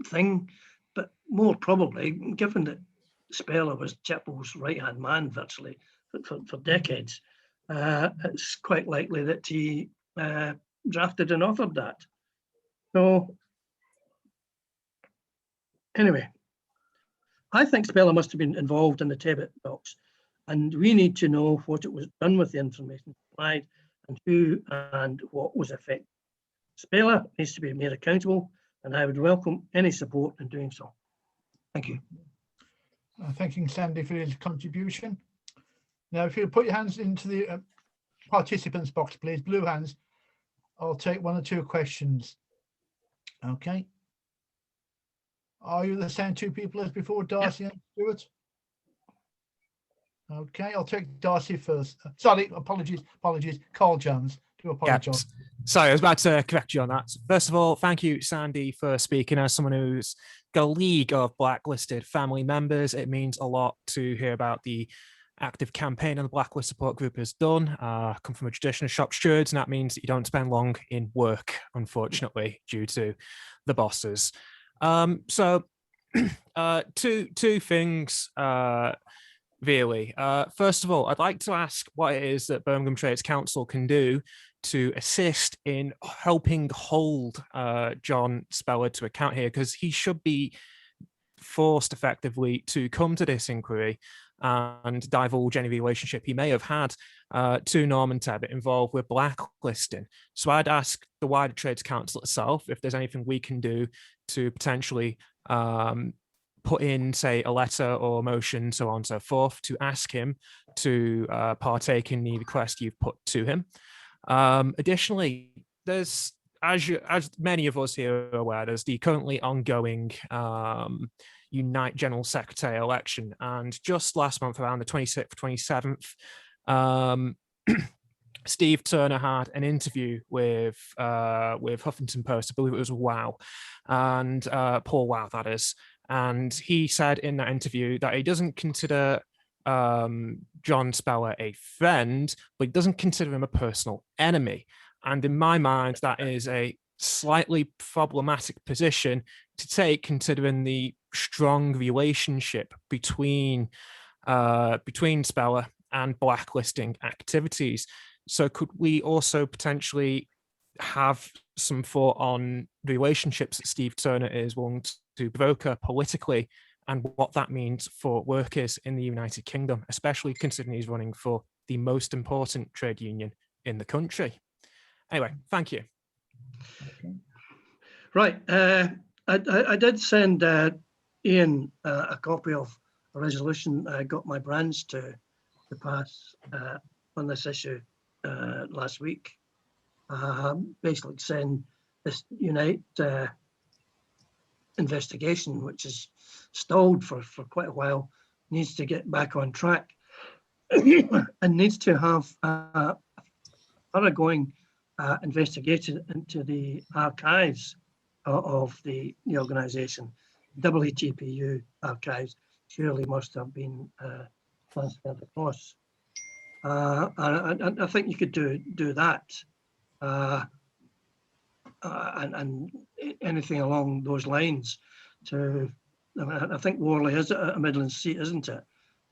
thing, but more probably, given that Speller was Chapel's right-hand man virtually for decades, it's quite likely that he drafted and authored that. So anyway, I think Speller must have been involved in the Tebbit talks, and we need to know what it was done with the information supplied and who and what was affected. Speller needs to be made accountable, and I would welcome any support in doing so. Thank you. Thanking Sandy for his contribution. Now, if you put your hands into the participants box, please, blue hands, I'll take one or two questions. Okay. Are you the same two people as before, Darcy and Stuart? Okay, I'll take Darcy first. Sorry, apologies. Carl Jones, do apologise. Yeah. Sorry, I was about to correct you on that. First of all, thank you, Sandy, for speaking as someone who's got a league of blacklisted family members. It means a lot to hear about the active campaign and the blacklist support group has done. Come from a tradition of shop stewards, and that means that you don't spend long in work, unfortunately, due to the bosses. So two things, really. First of all, I'd like to ask what it is that Birmingham Trades Council can do to assist in helping hold John Speller to account here, because he should be forced effectively to come to this inquiry and divulge any relationship he may have had to Norman Tebbit involved with blacklisting. So I'd ask the wider Trades Council itself if there's anything we can do to potentially put in, say, a letter or a motion, so on and so forth, to ask him to partake in the request you've put to him. Additionally, there's, as many of us here are aware, there's the currently ongoing Unite General Secretary election, and just last month, around the 26th, 27th, Steve Turner had an interview with Huffington Post, I believe it was Wow, and Paul Wow, that is, And he said in that interview that he doesn't consider John Speller a friend, but he doesn't consider him a personal enemy. And in my mind, that is a slightly problematic position to take, considering the strong relationship between Speller and blacklisting activities. So could we also potentially have some thought on the relationships that Steve Turner is willing to broker politically and what that means for workers in the United Kingdom, especially considering he's running for the most important trade union in the country? Anyway, thank you. Okay. Right. I did send Ian a copy of a resolution I got my brands to pass on this issue last week. Basically saying this Unite investigation, which is stalled for quite a while, needs to get back on track and needs to have a thoroughgoing investigation into the archives of the organisation. WTPU archives surely must have been transferred across. I think you could do that, and anything along those lines. I think Worley is a Midland seat, isn't it?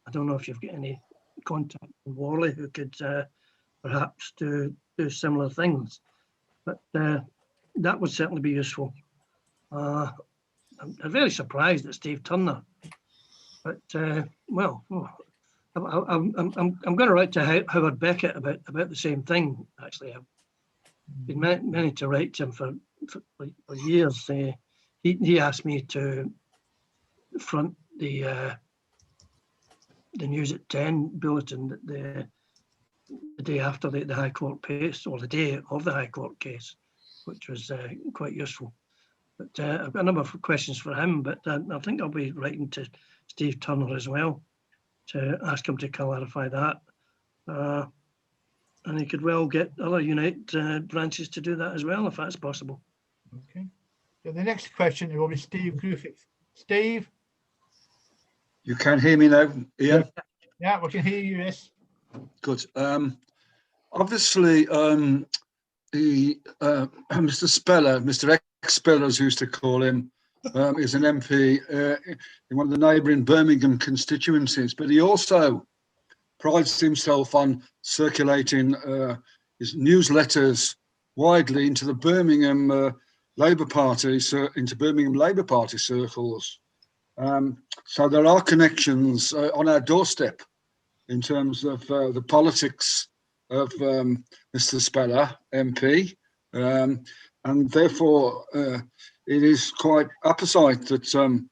I don't know if you've got any contact in Worley who could perhaps do similar things, but that would certainly be useful. I'm very surprised at Steve Turner, but well, I'm going to write to Howard Beckett about the same thing. Actually, I've been meaning to write to him for years. He asked me to front the News at 10 bulletin the day after the High Court case, or the day of the High Court case, which was quite useful. But I've got a number of questions for him, but I think I'll be writing to Steve Turner as well to ask him to clarify that. And he could well get other Unite branches to do that as well, if that's possible. Okay. So the next question will be Steve Griffith. Steve? You can hear me now, Ian? Yeah, we can hear you, yes. Good. Obviously, Mr. Speller, Mr. X-Speller, as we used to call him, is an MP in one of the neighbouring Birmingham constituencies, but he also prides himself on circulating his newsletters widely into the Birmingham Labour Party, into Birmingham Labour Party circles. So there are connections on our doorstep in terms of the politics of Mr. Speller, MP, and therefore it is quite apposite that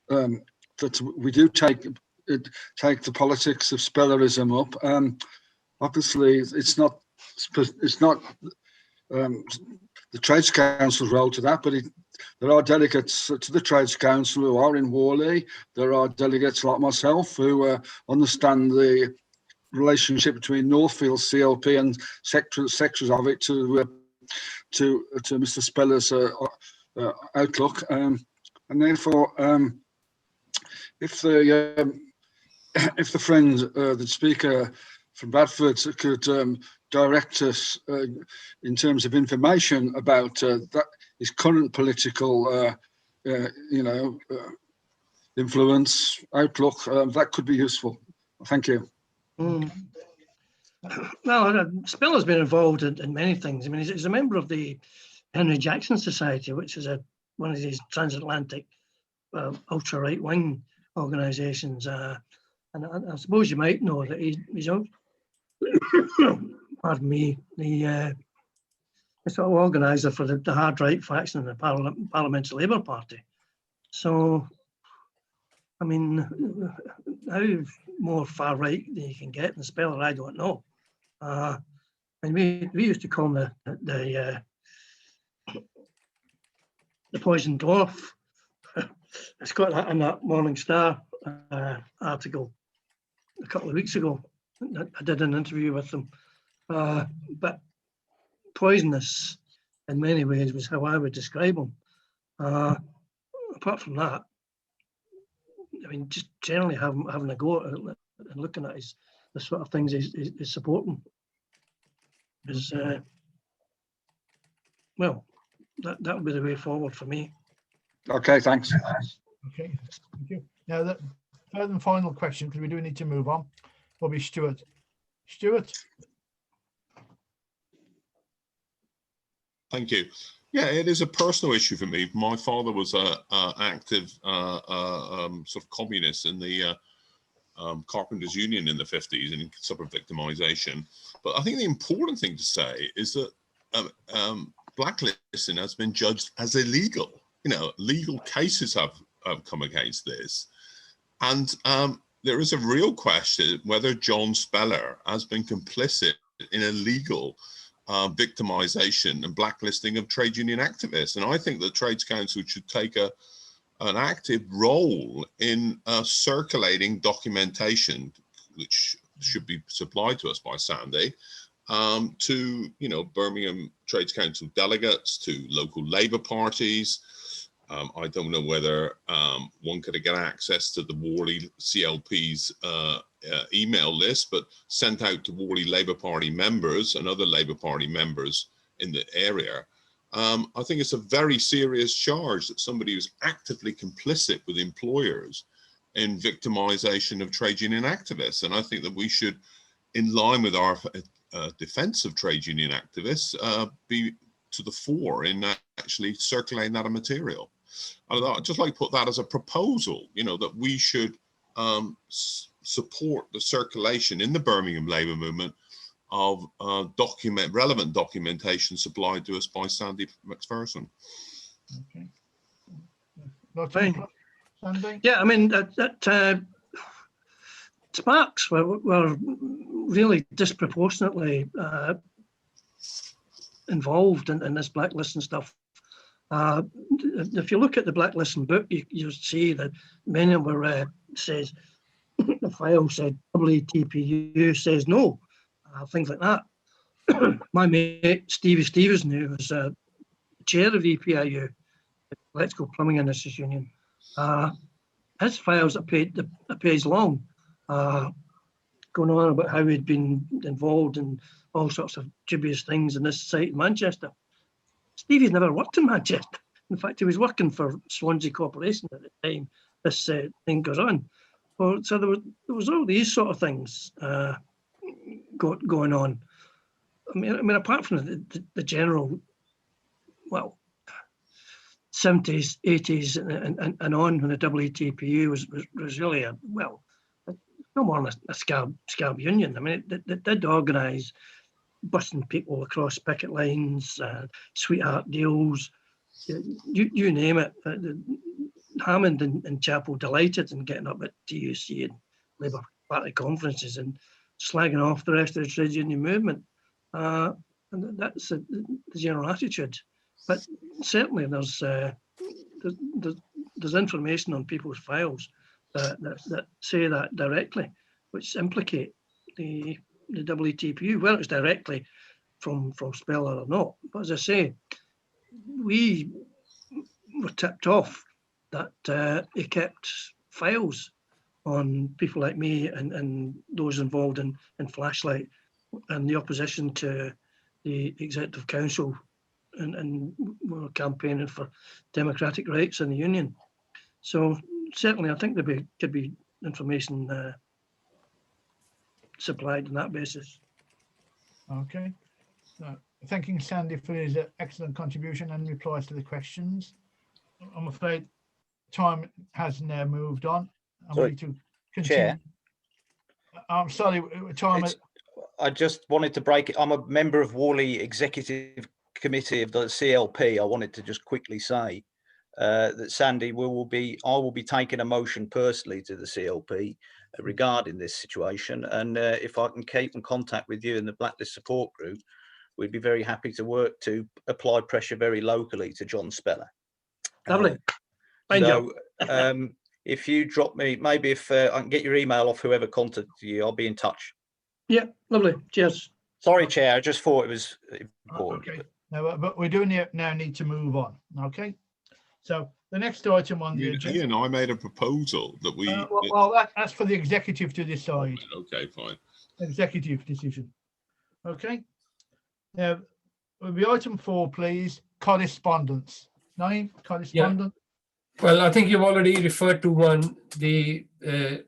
that we do take the politics of Spellerism up. Obviously, it's not the Trades Council's role to that, but there are delegates to the Trades Council who are in Worley. There are delegates like myself who understand the relationship between Northfield CLP and sectors of it to Mr. Speller's outlook, and therefore, if the friend, the speaker from Bradford, could direct us in terms of information about that his current political, influence, outlook, that could be useful. Thank you. Well, Speller's been involved in many things. I mean, he's a member of the Henry Jackson Society, which is one of these transatlantic ultra right-wing organisations. And I suppose you might know that he's pardon me, the sort of organiser for the hard right faction in the Parliamentary Labour Party. So, I mean, how more far right than you can get in Speller, I don't know. And we used to call him the poison dwarf. It's got that in that Morning Star article a couple of weeks ago. I did an interview with them, but poisonous in many ways was how I would describe him. Apart from that, I mean, just generally having a go at it and looking at the sort of things he's supporting is, well, that would be the way forward for me. Okay, thanks. Okay, thank you. Now, the third and final question, because we do need to move on, will be Stuart. Stuart? Thank you. Yeah, it is a personal issue for me. My father was a active sort of communist in the Carpenters Union in the 50s and suffered victimization. But I think the important thing to say is that blacklisting has been judged as illegal. You know, legal cases have come against this. And there is a real question whether John Speller has been complicit in illegal victimization and blacklisting of trade union activists. And I think the Trades Council should take an active role in circulating documentation, which should be supplied to us by Sandy, to, you know, Birmingham Trades Council delegates, to local Labour parties. I don't know whether one could get access to the Worley CLP's email list, but sent out to Worley Labour Party members and other Labour Party members in the area. I think it's a very serious charge that somebody who's actively complicit with employers in victimization of trade union activists. And I think that we should, in line with our defense of trade union activists, be to the fore in actually circulating that material. I'd just like to put that as a proposal, you know, that we should support the circulation in the Birmingham Labour movement of relevant documentation supplied to us by Sandy McPherson. Okay. Fine. Sandy? Yeah, I mean, that Sparks were really disproportionately involved in this blacklisting stuff. If you look at the blacklisting book, you'll see that many of them says the file said WTPU says no, things like that. My mate Stevie Stevenson, who was chair of the EPIU, Electrical Plumbing Industries Union, his files are a page long, going on about how he'd been involved in all sorts of dubious things in this site in Manchester. Stevie's never worked in Manchester. In fact, he was working for Swansea Corporation at the time this thing goes on. Well, so there was all these sort of things going on. I mean, apart from the general, well, 70s, 80s, and on, when the WTPU was really no more than a scab union. I mean, it did organise busing people across picket lines, sweetheart deals, you name it. Hammond and Chapel delighted in getting up at TUC and Labour Party conferences and slagging off the rest of the trade union movement. And that's the general attitude. But certainly there's information on people's files that say that directly, which implicate the WTPU, whether it's directly from Speller or not. But as I say, we were tipped off that he kept files on people like me and those involved in Flashlight and the opposition to the Executive Council, and we were campaigning for democratic rights in the union. So certainly I think there could be information supplied on that basis. Okay. Thanking Sandy for his excellent contribution and replies to the questions. I'm afraid time has now moved on. I'm Sorry, ready to continue. Chair. I'm sorry, time. I just wanted to break it. I'm a member of Worley Executive Committee of the CLP. I wanted to just quickly say that Sandy, I will be taking a motion personally to the CLP regarding this situation. And if I can keep in contact with you in the Blacklist Support Group, we'd be very happy to work to apply pressure very locally to John Speller. Lovely. So if you drop me, maybe if I can get your email off whoever contacted you, I'll be in touch. Yeah, lovely. Cheers. Sorry, Chair, I just thought it was important. Okay. No, but we do now need to move on. Okay. So The next item on the agenda. Ian, I made a proposal that we. That's for the executive to decide. Okay, fine. Executive decision. Okay. Now, will be item 4, please. Correspondence. Naeem, correspondence. Well, I think you've already referred to one, the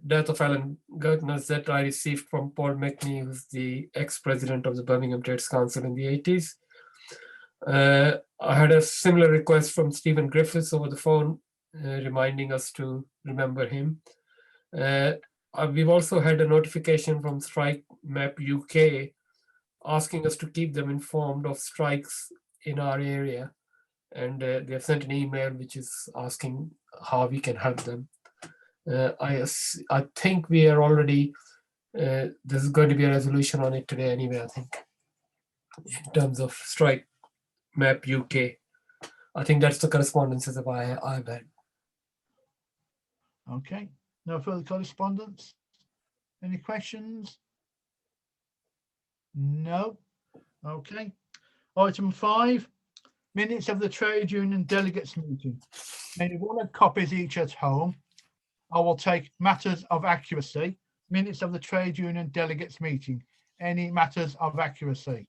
death of Alan Gertners that I received from Paul McNee, who's the ex-president of the Birmingham Trades Council in the 80s. I had a similar request from Stephen Griffiths over the phone, reminding us to remember him. We've also had a notification from Strike Map UK asking us to keep them informed of strikes in our area. And they have sent an email which is asking how we can help them. I think we are already, there's going to be a resolution on it today anyway, I think, in terms of Strike Map UK. I think that's the correspondences that I've had. Okay, no further correspondence? Any questions? No? Okay. Item 5. Minutes of the trade union delegates meeting. Anyone have copies each at home? I will take matters of accuracy. Minutes of the trade union delegates meeting. Any matters of accuracy?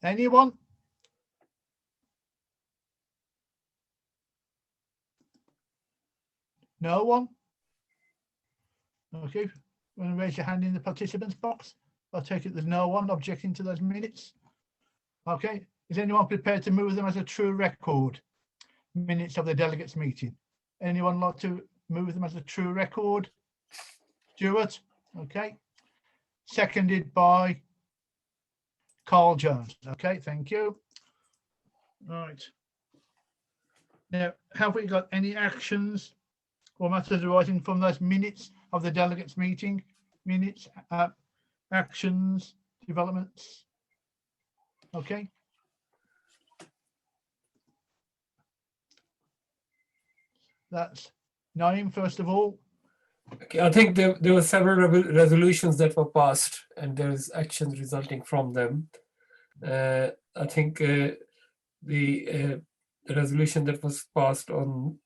Anyone? No one? Okay, want to raise your hand in the participants box? I'll take it there's no one objecting to those minutes. Okay, is anyone prepared to move them as a true record? Minutes of the delegates meeting. Anyone like to move them as a true record? Stuart, okay. Seconded by Carl Jones. Okay, thank you. Right. Now, have we got any actions or matters arising from those minutes of the delegates meeting? Minutes, actions, developments? Okay. That's Naeem, first of all. Okay, I think there were several resolutions that were passed and there's actions resulting from them. I think the resolution that was passed on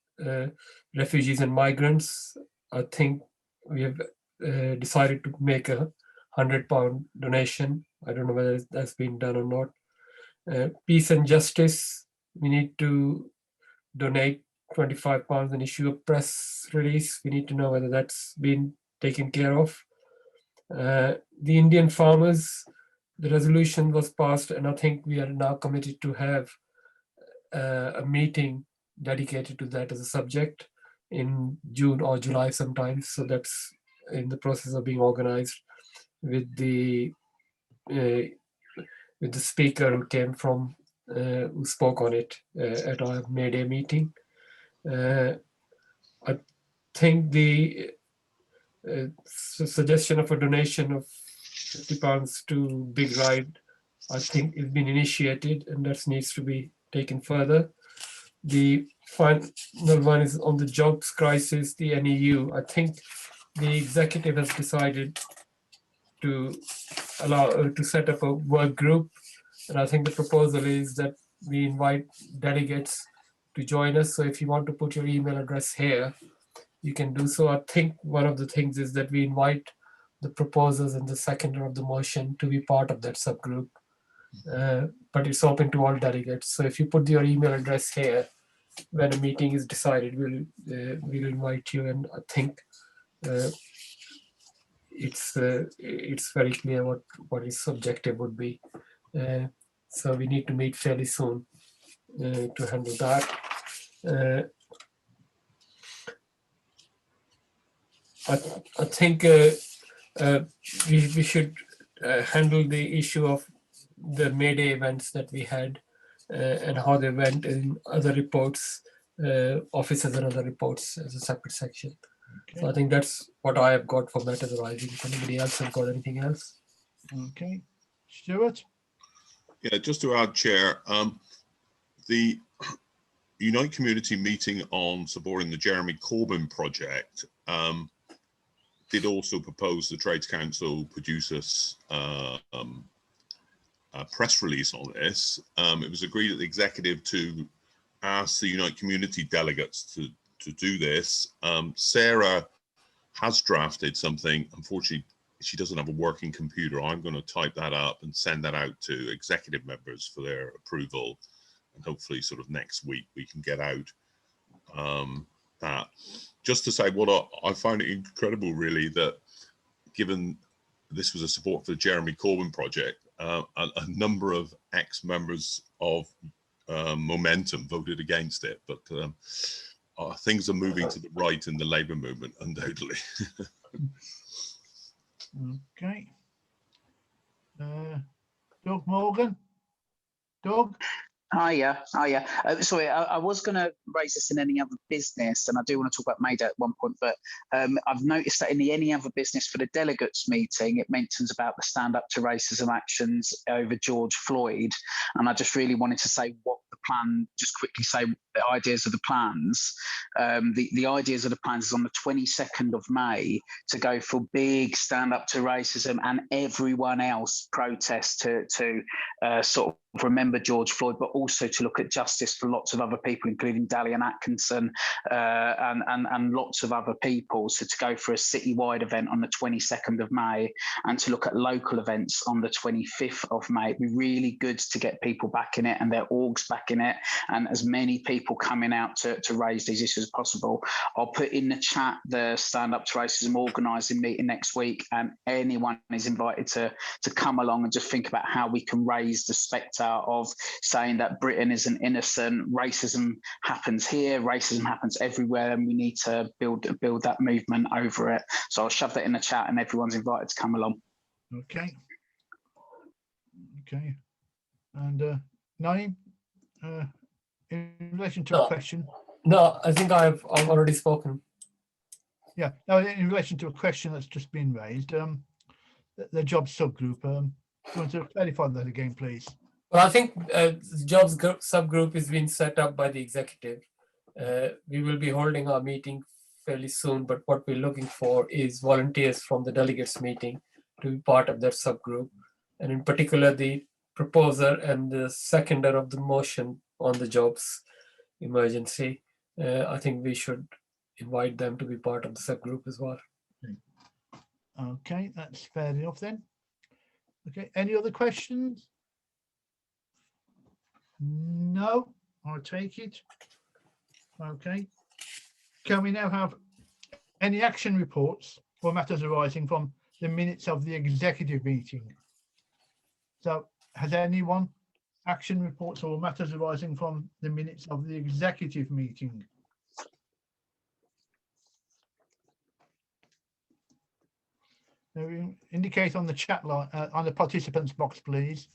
refugees and migrants, I think we have decided to make a £100 donation. I don't know whether that's been done or not. Peace and justice, we need to donate £25 and issue a press release. We need to know whether that's been taken care of. The Indian farmers, the resolution was passed, and I think we are now committed to have a meeting dedicated to that as a subject in June or July sometimes. So that's in the process of being organized with the speaker who came from who spoke on it at our May Day meeting. I think the suggestion of a donation of £50 to Big Ride, I think, has been initiated, and that needs to be taken further. The final one is on the jobs crisis, the NEU. I think the executive has decided to allow to set up a work group, and I think the proposal is that we invite delegates to join us. So if you want to put your email address here, you can do so. I think one of the things is that we invite the proposers and the seconder of the motion to be part of that subgroup, but it's open to all delegates. So if you put your email address here, when a meeting is decided, we'll invite you, and I think it's very clear what his objective would be. So we need to meet fairly soon to handle that. I think we should handle the issue of the May Day events that we had and how they went in other reports, officers and other reports as a separate section. Okay. So I think that's what I have got for matters arising. If anybody else has got anything else? Okay, Stuart. Yeah, just to add, Chair, the Unite Community meeting on supporting the Jeremy Corbyn project did also propose the Trades Council produce us a press release on this. It was agreed at the executive to ask the Unite Community delegates to do this. Sarah has drafted something. Unfortunately, she doesn't have a working computer. I'm going to type that up and send that out to executive members for their approval. And hopefully sort of next week we can get out that. Just to say what I find it incredible, really, that given this was a support for the Jeremy Corbyn project, a number of ex-members of Momentum voted against it, but things are moving to the right in the Labour movement, undoubtedly. Okay. Doug Morgan. Doug? Hiya. Sorry, I was going to raise this in any other business, and I do want to talk about Mayday at one point, but I've noticed that in the any other business for the delegates meeting, it mentions about the Stand Up to Racism actions over George Floyd, and I just really wanted to say what the plan, just quickly say the ideas of the plans. The ideas of the plans is on the 22nd of May to go for big Stand Up to Racism and everyone else protest to sort of remember George Floyd, but also to look at justice for lots of other people, including Dalian Atkinson and lots of other people. So to go for a citywide event on the 22nd of May and to look at local events on the 25th of May. It'd be really good to get people back in it and their orgs back in it, and as many people coming out to raise these issues as possible. I'll put in the chat the Stand Up to Racism organising meeting next week, and anyone is invited to come along and just think about how we can raise the spectre of saying that Britain isn't innocent. Racism happens here, racism happens everywhere, and we need to build that movement over it. So I'll shove that in the chat, and everyone's invited to come along. Okay. And Naeem, in relation to a question. No, I think I've already spoken. Yeah, no, in relation to a question that's just been raised, the job subgroup, do you want to clarify that again, please? Well, I think the jobs subgroup is being set up by the executive. We will be holding our meeting fairly soon, but what we're looking for is volunteers from the delegates meeting to be part of that subgroup. And in particular, the proposer and the seconder of the motion on the jobs emergency. I think we should invite them to be part of the subgroup as well. Okay, that's fair enough then. Okay, any other questions? No, I'll take it. Okay. Can we now have any action reports or matters arising from the minutes of the executive meeting? So has anyone action reports or matters arising from the minutes of the executive meeting? Now, indicate on the chat line, on the participants box, please.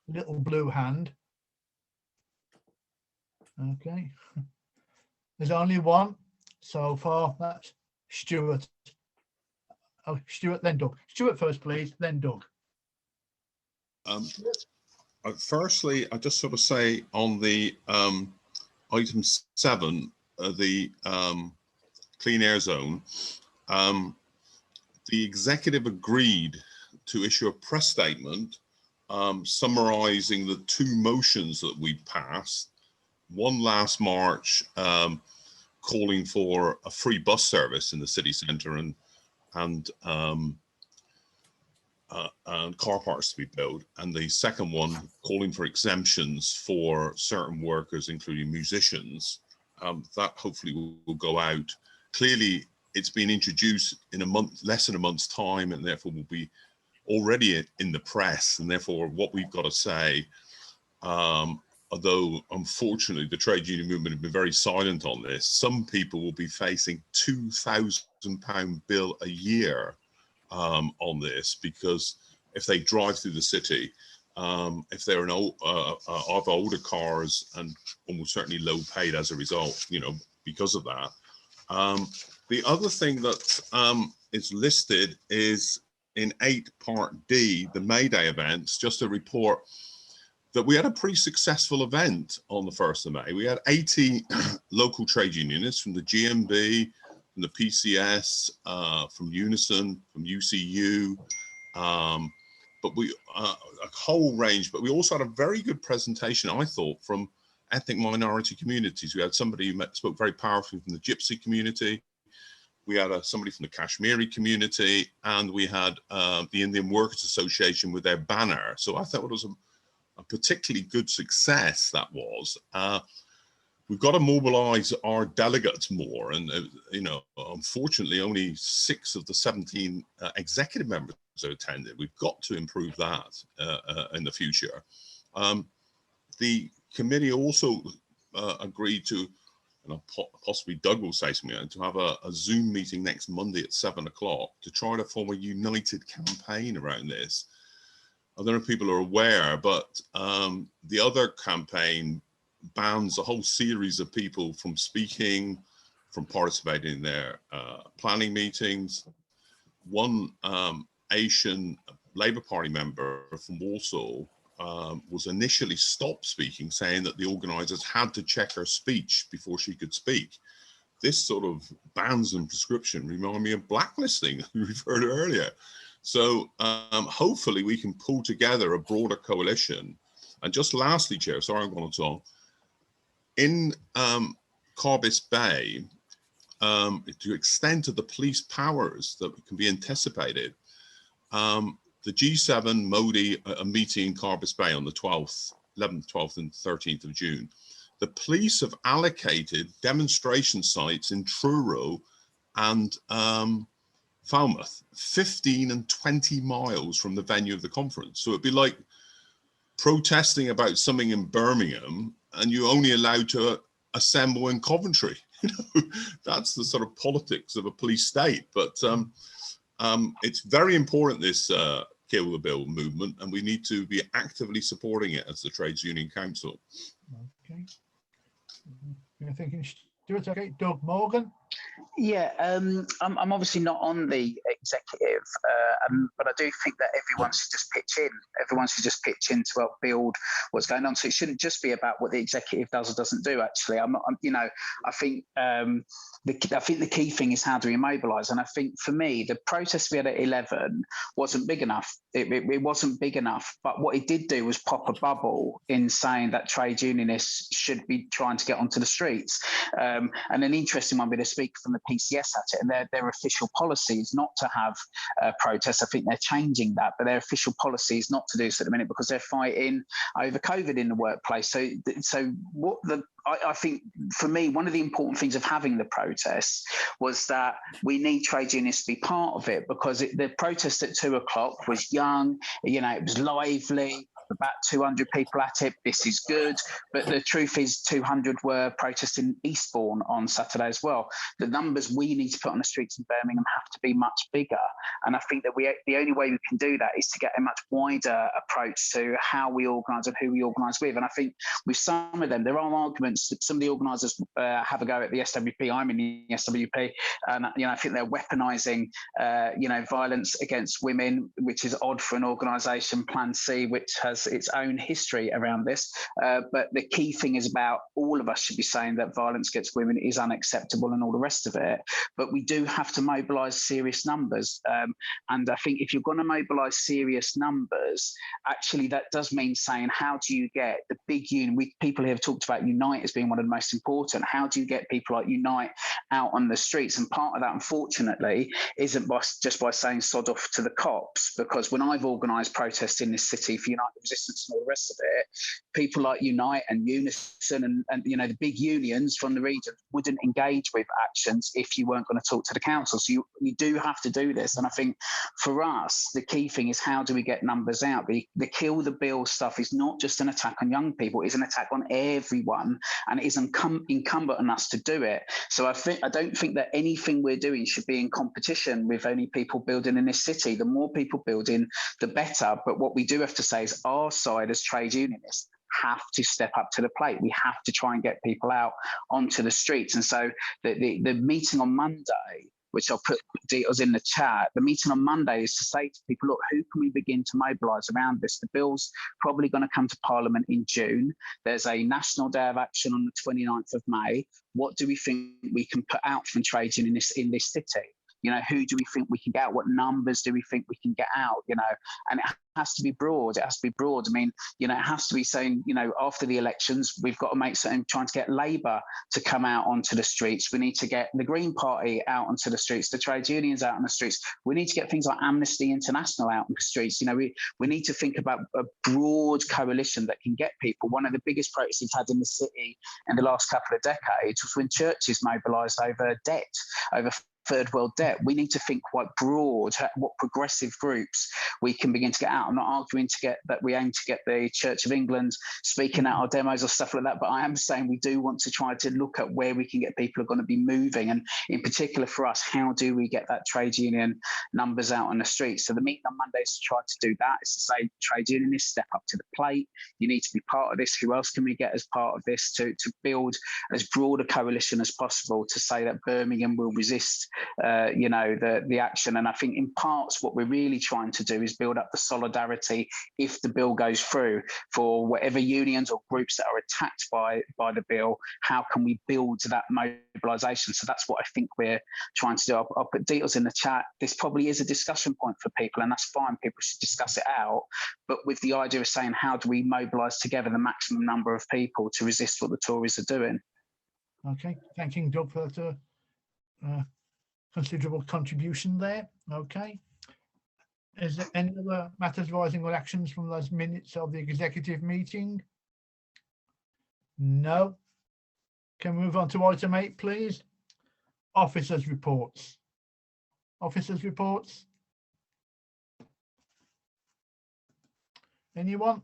Little blue hand. Okay. There's only one so far. That's Stuart. Oh, Stuart, then Doug. Stuart first, please, then Doug. Firstly, I just sort of say on the item 7, the clean air zone, the executive agreed to issue a press statement summarising the 2 motions that we passed. One last March calling for a free bus service in the city centre and car parks to be built, and the second one calling for exemptions for certain workers, including musicians. That hopefully will go out. Clearly, it's been introduced in a month, less than a month's time, and therefore will be already in the press. And therefore, what we've got to say, although unfortunately the trade union movement have been very silent on this, some people will be facing £2,000 bill a year on this, because if they drive through the city, if they're of older cars and almost certainly low paid as a result, because of that. The other thing that is listed is in 8 Part D, the May Day events, just a report that we had a pretty successful event on the 1st of May. We had 80 local trade unionists from the GMB, from the PCS, from Unison, from UCU, but we a whole range. But we also had a very good presentation, I thought, from ethnic minority communities. We had somebody who spoke very powerfully from the Gypsy community. We had somebody from the Kashmiri community, and we had the Indian Workers Association with their banner. So I thought it was a particularly good success, that was. We've got to mobilize our delegates more. And, you know, unfortunately, only 6 of the 17 executive members have attended. We've got to improve that in the future. The committee also agreed to, and possibly Doug will say something, to have a Zoom meeting next Monday at 7 o'clock to try to form a united campaign around this. I don't know if people are aware, but the other campaign bans a whole series of people from speaking, from participating in their planning meetings. One Asian Labour Party member from Warsaw was initially stopped speaking, saying that the organisers had to check her speech before she could speak. This sort of bans and prescription remind me of blacklisting we referred to earlier. So hopefully we can pull together a broader coalition. And just lastly, Chair, sorry I'm going to talk. In Carbis Bay, to extend to the police powers that can be anticipated, the G7 Modi a meeting in Carbis Bay on the 12th, 11th, 12th and 13th of June. The police have allocated demonstration sites in Truro and Falmouth, 15 and 20 miles from the venue of the conference. So it'd be like protesting about something in Birmingham and you're only allowed to assemble in Coventry. You know, that's the sort of politics of a police state. But it's very important, this Kill the Bill movement, and we need to be actively supporting it as the Trades Union Council. Okay. You're thinking, Stuart, okay, Doug Morgan. Yeah, I'm obviously not on the executive, but I do think that everyone should just pitch in. Everyone should just pitch in to help build what's going on. So it shouldn't just be about what the executive does or doesn't do. Actually, you know, I think the key thing is how do we mobilise. And I think for me, the protest we had at 11 wasn't big enough. It wasn't big enough. But what it did do was pop a bubble in saying that trade unionists should be trying to get onto the streets. And an interesting one, to speak from the PCS at it, and their official policy is not to have protests. I think they're changing that, but their official policy is not to do so at the minute because they're fighting over COVID in the workplace. So what I think for me, one of the important things of having the protests was that we need trade unions to be part of it, because the protest at 2 o'clock was young, you know, it was lively, about 200 people at it. This is good, but the truth is 200 were protesting Eastbourne on Saturday as well. The numbers we need to put on the streets in Birmingham have to be much bigger, and I think that the only way we can do that is to get a much wider approach to how we organise and who we organise with. And I think with some of them, there are arguments that some of the organisers have a go at the SWP. I'm in the SWP, and you know, I think they're weaponising you know, violence against women, which is odd for an organisation, Plan C, which has its own history around this. But the key thing is about all of us should be saying that violence against women is unacceptable and all the rest of it. But we do have to mobilise serious numbers. And I think if you're going to mobilise serious numbers, actually that does mean saying, how do you get the big union? People here have talked about Unite as being one of the most important. How do you get people like Unite out on the streets? And part of that, unfortunately, isn't just by saying sod off to the cops, because when I've organised protests in this city for Unite Resistance and all the rest of it, people like Unite and Unison and you know, the big unions from the region wouldn't engage with actions if you weren't going to talk to the council. So you do have to do this. And I think for us, the key thing is how do we get numbers out? The Kill the Bill stuff is not just an attack on young people, it's an attack on everyone, and it is incumbent on us to do it. So I don't think that anything we're doing should be in competition with only people building in this city. The more people building, the better. But what we do have to say is our side as trade unionists have to step up to the plate. We have to try and get people out onto the streets. And so the meeting on Monday which I'll put details in the chat. The meeting on Monday is to say to people, look, who can we begin to mobilise around this? The bill's probably going to come to Parliament in June. There's a National Day of Action on the 29th of May. What do we think we can put out from trade union in this city? You know, who do we think we can get out? What numbers do we think we can get out? You know, and it has to be broad. It has to be broad. I mean, you know, it has to be saying, you know, after the elections, we've got to make certain, trying to get Labour to come out onto the streets. We need to get the Green Party out onto the streets, the trade unions out on the streets. We need to get things like Amnesty International out on the streets. You know, we need to think about a broad coalition that can get people. One of the biggest protests we've had in the city in the last couple of decades was when churches mobilised over debt, over third world debt. We need to think quite broad, what progressive groups we can begin to get out. I'm not arguing to get that we aim to get the Church of England speaking at our demos or stuff like that, but I am saying we do want to try to look at where we can get people who are going to be moving, and in particular for us, how do we get that trade union numbers out on the streets? So the meeting on Monday is to try to do that. It's to say, trade unionists, step up to the plate. You need to be part of this. Who else can we get as part of this to build as broad a coalition as possible to say that Birmingham will resist you know, the action. And I think in parts what we're really trying to do is build up the solidarity if the bill goes through for whatever unions or groups that are attacked by the bill. How can we build that mobilisation? So that's what I think we're trying to do. I'll put details in the chat. This probably is a discussion point for people, and that's fine. People should discuss it out, but with the idea of saying, how do we mobilise together the maximum number of people to resist what the Tories are doing? Okay, thanking Doug for that considerable contribution there. Okay. Is there any other matters rising or actions from those minutes of the executive meeting? No. Can we move on to item 8, please? Officers' reports. Officers' reports. Anyone?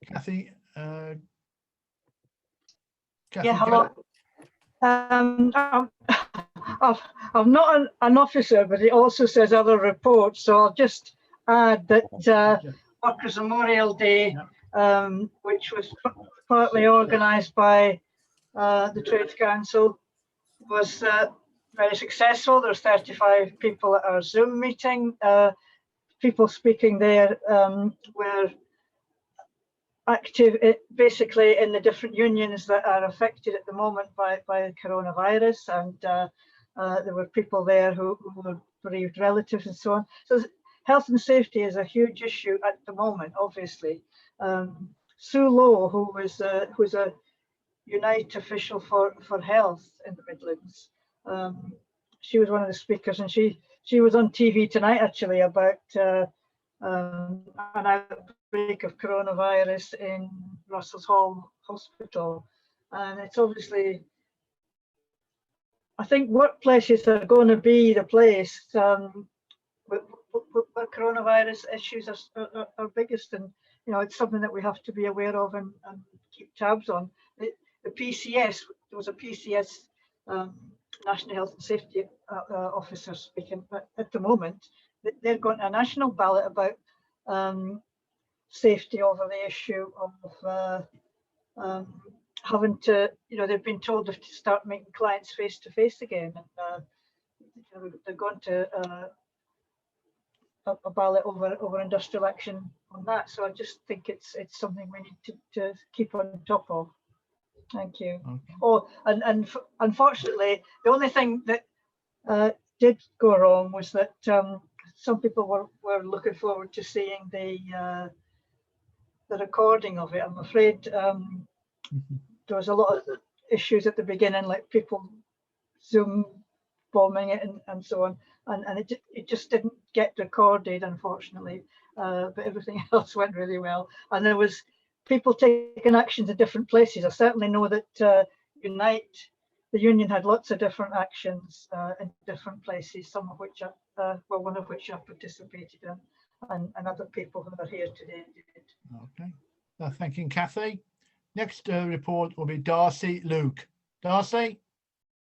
Kathy? Kathy, Yeah, hello. I'm not an officer, but it also says other reports. So I'll just add that Workers' Memorial Day, which was partly organised by the Trades Council, was very successful. There's 35 people at our Zoom meeting. People speaking there were active basically in the different unions that are affected at the moment by coronavirus, and there were people there who were bereaved relatives and so on. So health and safety is a huge issue at the moment, obviously. Sue Lowe, who's a Unite official for health in the Midlands, she was one of the speakers, and she was on TV tonight actually about an outbreak of coronavirus in Russell's Hall Hospital. And it's obviously, I think workplaces are going to be the place where coronavirus issues are biggest, and you know, it's something that we have to be aware of and keep tabs on. The PCS, there was a PCS National Health and Safety officer speaking, but at the moment they're going to a national ballot about safety over the issue of having to, you know, they've been told to start meeting clients face to face again, and you know, they're going to a ballot over industrial action on that. So I just think it's something we need to keep on top of. Thank you. Okay. Oh, and unfortunately, the only thing that did go wrong was that some people were looking forward to seeing the recording of it. I'm afraid there was a lot of issues at the beginning, like people Zoom bombing it and so on, and it just didn't get recorded, unfortunately. But everything else went really well, and there was people taking actions in different places. I certainly know that Unite, the union, had lots of different actions in different places, some of which well, one of which I participated in, and other people who are here today did. Okay, thanking Kathy. Next report will be Darcy Luke. Darcy.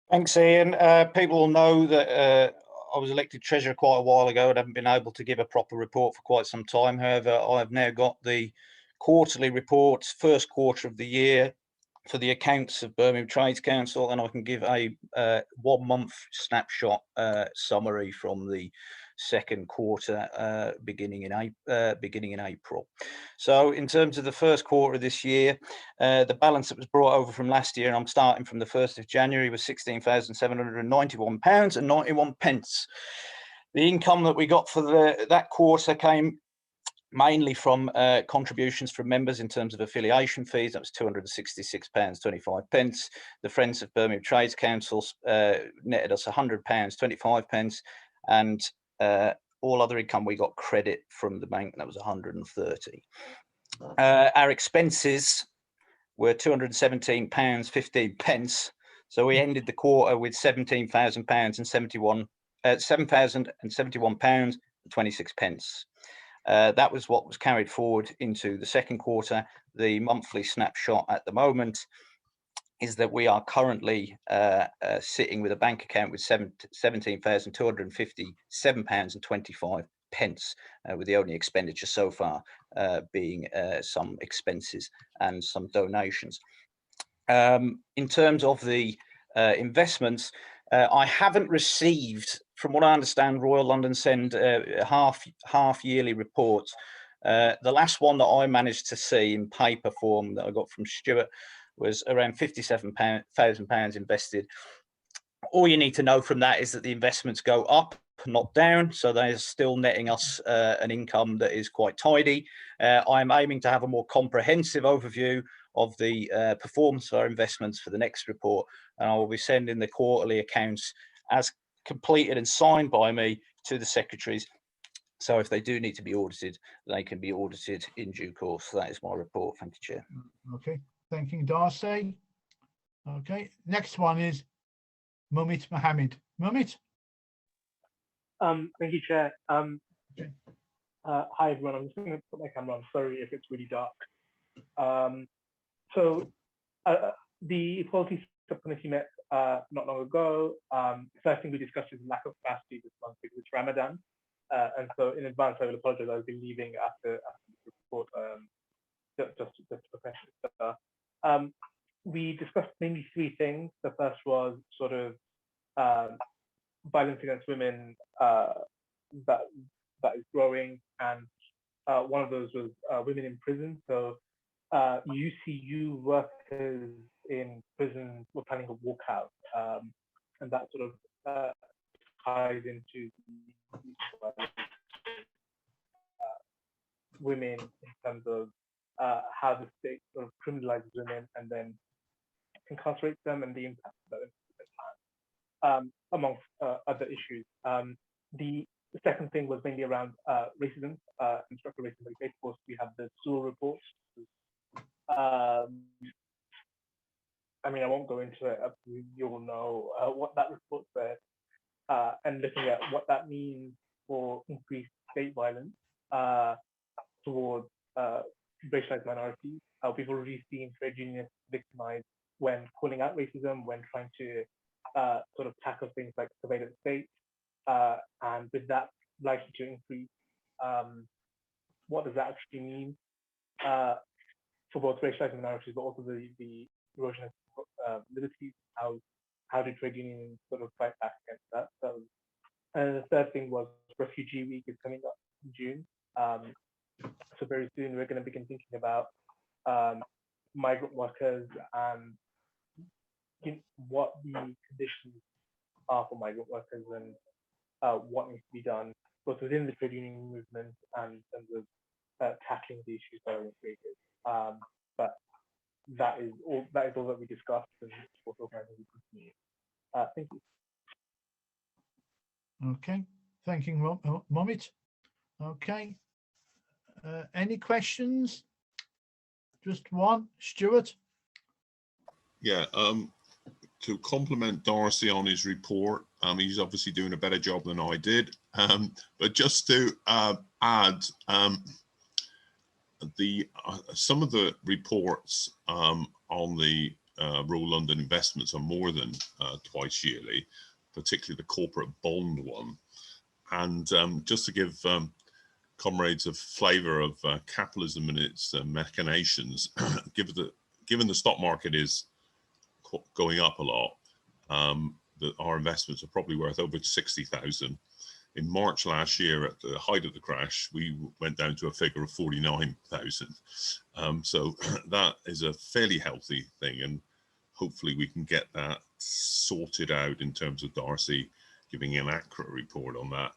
Thanks, Ian. People will know that I was elected treasurer quite a while ago and haven't been able to give a proper report for quite some time. However, I've now got the quarterly reports, first quarter of the year, for the accounts of Birmingham Trades Council, and I can give a 1 month snapshot summary from the second quarter beginning in April. So in terms of the first quarter of this year, the balance that was brought over from last year, and I'm starting from the 1st of January, was £16,791.91. The income that we got for that quarter came mainly from contributions from members in terms of affiliation fees. That was £266.25. The Friends of Birmingham Trades Council netted us £100.25, and all other income we got credit from the bank. That was 130. Our expenses were £217.15. So we ended the quarter with £7,071.26. That was what was carried forward into the second quarter. The monthly snapshot at the moment is that we are currently sitting with a bank account with £17,257.25, with the only expenditure so far being some expenses and some donations. In terms of the investments, I haven't received, from what I understand, Royal London send half yearly reports. The last one that I managed to see in paper form that I got from Stuart was around £57,000 invested. All you need to know from that is that the investments go up, not down, so they're still netting us an income that is quite tidy. I'm aiming to have a more comprehensive overview of the performance of our investments for the next report, and I will be sending the quarterly accounts as completed and signed by me to the secretaries. So if they do need to be audited, they can be audited in due course. That is my report. Thank you, Chair. Okay, thank you, Darcy. Okay, next one is Mumit Mohammed. Mumit. Thank you, Chair. Hi, everyone. I'm just going to put my camera on. Sorry if it's really dark. The Equality Subcommittee met not long ago. First thing we discussed is lack of capacity this month because it's Ramadan. And so in advance, I will apologize. I'll be leaving after the report, just for questions. We discussed mainly three things. The first was sort of violence against women that is growing, and one of those was women in prison. So UCU workers in prison were planning a walkout, and that sort of ties into women in terms of how the state sort of criminalizes women and then incarcerates them, and the impact that it has, amongst other issues. The second thing was mainly around racism, structural racism. Of course, we have the Sewell report. I mean, I won't go into it. You all know what that report said, and looking at what that means for increased state violence towards racialized minorities. We've already seen trade unionists victimized when calling out racism, when trying to sort of tackle things like surveillance state, and with that likely to increase, what does that actually mean for both racialized minorities, but also the erosion of liberties? How do trade unions sort of fight back against that? So, and the third thing was Refugee Week is coming up in June. So very soon we're going to begin thinking about migrant workers and what the conditions are for migrant workers, and what needs to be done both within the trade union movement and in terms of tackling the issues that are created. But that is all that we discussed, and what organizing we continue. Thank you. Okay, thank you, Mumit. Okay, any questions? Just one, Stuart. Yeah, to compliment Darcy on his report, he's obviously doing a better job than I did. But just to add, some of the reports on the Royal London investments are more than twice yearly, particularly the corporate bond one. And just to give comrades a flavour of capitalism and its machinations, given the stock market is going up a lot, that our investments are probably worth over 60,000. In March last year, at the height of the crash, we went down to a figure of 49,000. So that is a fairly healthy thing, and hopefully we can get that sorted out in terms of Darcy giving an accurate report on that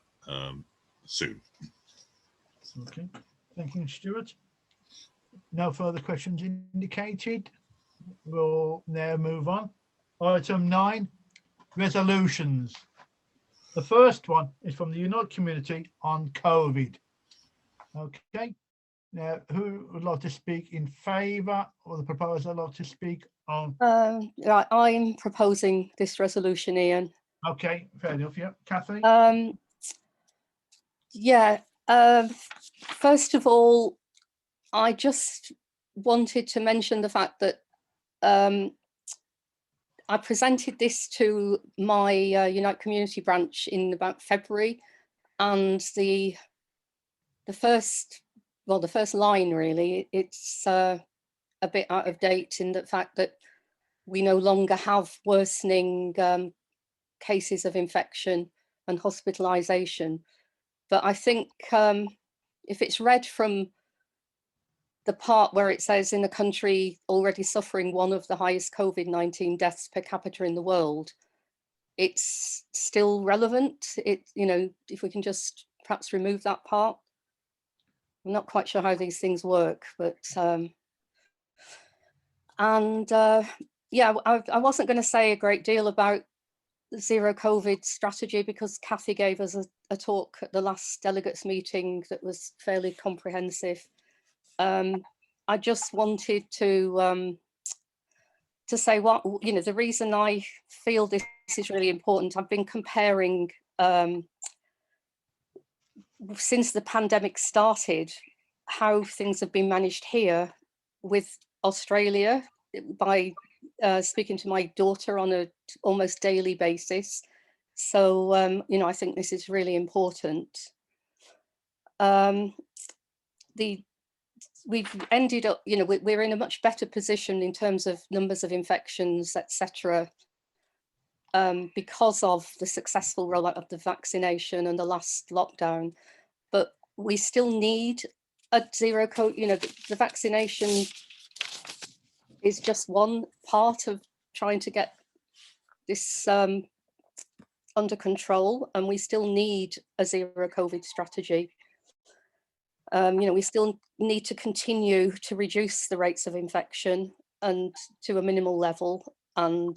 soon. Okay, thank you, Stuart. No further questions indicated. We'll now move on. Item 9, resolutions. The first one is from the United Community on COVID. Okay, now who would like to speak in favour, or the proposer would like to speak on? Right, I'm proposing this resolution, Ian. Okay, fair enough. Yeah, Kathy. Yeah. First of all, I just wanted to mention the fact that I presented this to my Unite Community branch in about February, and the first line really, it's a bit out of date in the fact that we no longer have worsening cases of infection and hospitalization. But I think if it's read from the part where it says in a country already suffering one of the highest COVID-19 deaths per capita in the world, it's still relevant. It, you know, if we can just perhaps remove that part. I'm not quite sure how these things work, but yeah, I wasn't going to say a great deal about the zero COVID strategy because Kathy gave us a talk at the last delegates meeting that was fairly comprehensive. I just wanted to say what, you know, the reason I feel this is really important. I've been comparing since the pandemic started, how things have been managed here with Australia by speaking to my daughter on a almost daily basis. So, you know, I think this is really important. We've ended up, you know, we're in a much better position in terms of numbers of infections, etc., because of the successful rollout of the vaccination and the last lockdown. But we still need a zero COVID, you know, the vaccination is just one part of trying to get this under control, and we still need a zero COVID strategy. You know, we still need to continue to reduce the rates of infection and to a minimal level, and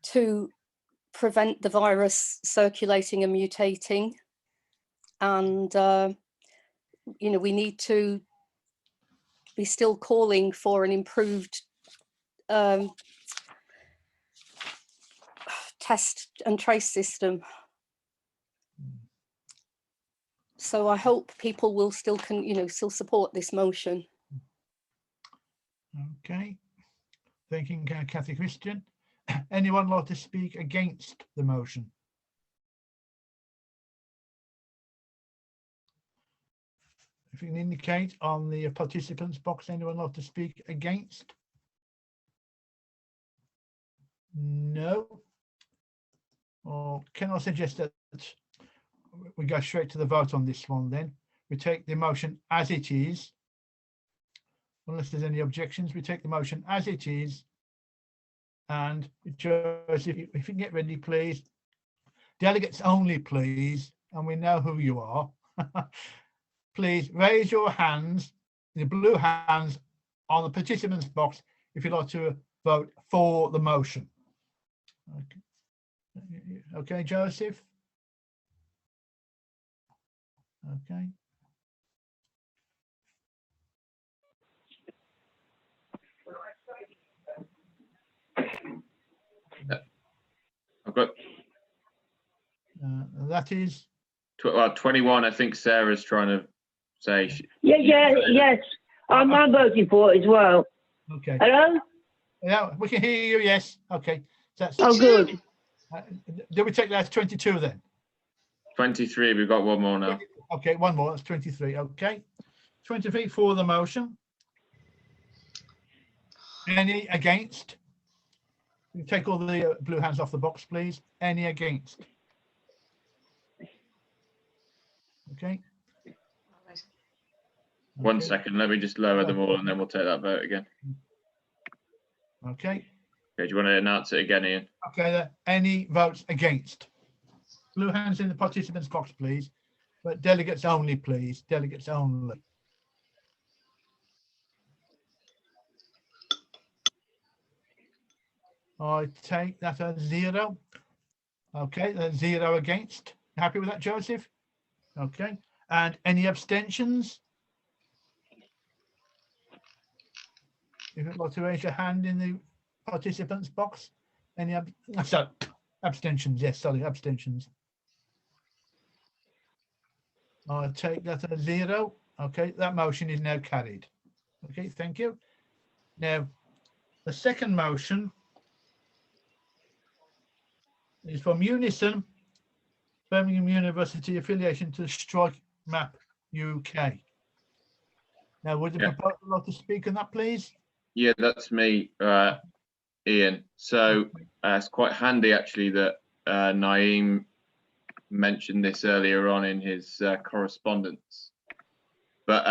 to prevent the virus circulating and mutating. And, you know, we need to be still calling for an improved test and trace system. So I hope people will still still support this motion. Okay, thank you, Kathy Christian. Anyone like to speak against the motion? If you can indicate on the participants box, anyone like to speak against? No. Or can I suggest that we go straight to the vote on this one then? We take the motion as it is. Unless there's any objections, we take the motion as it is. And Joseph, if you can get ready, please. Delegates only, please. And we know who you are. Please raise your hands, the blue hands on the participants box, if you'd like to vote for the motion. Okay, okay, Joseph. Okay. I've got that is 21. I think Sarah's trying to say. Yes. I'm voting for it as well. Okay. Hello? Yeah, we can hear you. Yes. Okay. So that's, oh, good. Do we take that as 22 then? 23. We've got one more now. Okay, one more. That's 23. Okay. 23 for the motion. Any against? You take all the blue hands off the box, please. Any against? Okay. One Okay. second, let me just lower them all and then we'll take that vote again. Okay. Okay, do you want to announce it again, Ian? Okay. Then. Any votes against? Blue hands in the participants box, please. But delegates only, please. Delegates only. I take that as 0. Okay, that's 0 against. Happy with that, Joseph? Okay. And any abstentions? If you'd like to raise your hand in the participants box. Any abstentions? Yes, sorry, abstentions. I take that as 0. Okay, that motion is now carried. Okay, thank you. Now, the second motion is from Unison, Birmingham University affiliation to Strike Map UK. Now, would the proposer like to speak on that, please? Yeah, that's me, Ian. So it's quite handy actually that Naeem mentioned this earlier on in his correspondence. But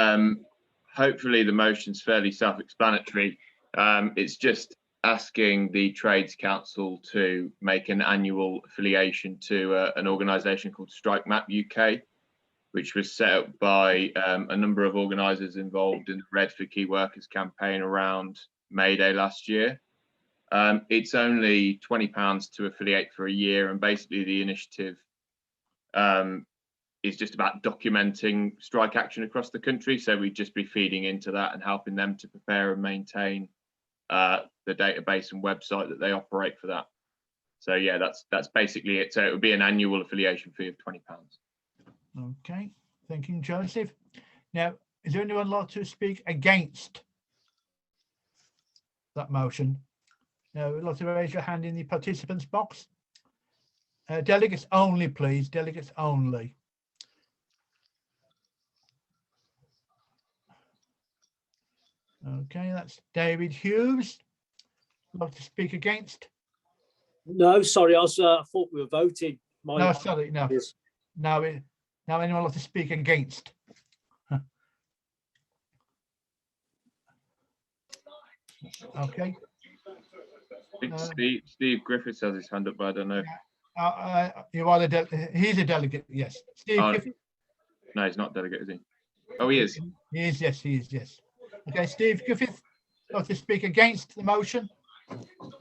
hopefully the motion's fairly self-explanatory. It's just asking the Trades Council to make an annual affiliation to an organisation called Strike Map UK, which was set up by a number of organisers involved in the Red for Key Workers campaign around May Day last year. It's only £20 to affiliate for a year, and basically the initiative is just about documenting strike action across the country. So we'd just be feeding into that and helping them to prepare and maintain the database and website that they operate for that. So yeah, that's basically it. So it would be an annual affiliation fee of £20. Okay, thank you, Joseph. Now, is there anyone like to speak against that motion? Now, would like to raise your hand in the participants box. Delegates only, please. Delegates only. Okay, that's David Hughes. Like to speak against? No, sorry, I thought we were voting. No, sorry, no. Now, anyone like to speak against? Okay. Steve Griffiths has his hand up, but I don't know. You are he's a delegate, yes. Steve Griffiths? No, he's not delegate, is he? Oh, he is. He is, yes, he is, yes. Okay, Steve Griffith, like to speak against the motion?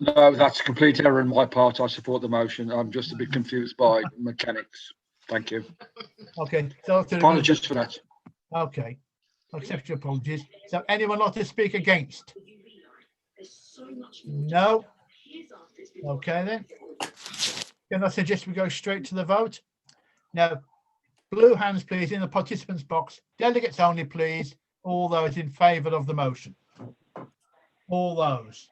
No, that's a complete error on my part. I support the motion. I'm just a bit confused by mechanics. Thank you. Okay. So apologies for that. Okay. I accept your apologies. So anyone like to speak against? No. Okay then. Then I suggest we go straight to the vote. Now, blue hands, please, in the participants box. Delegates only, please. All those in favour of the motion. All those.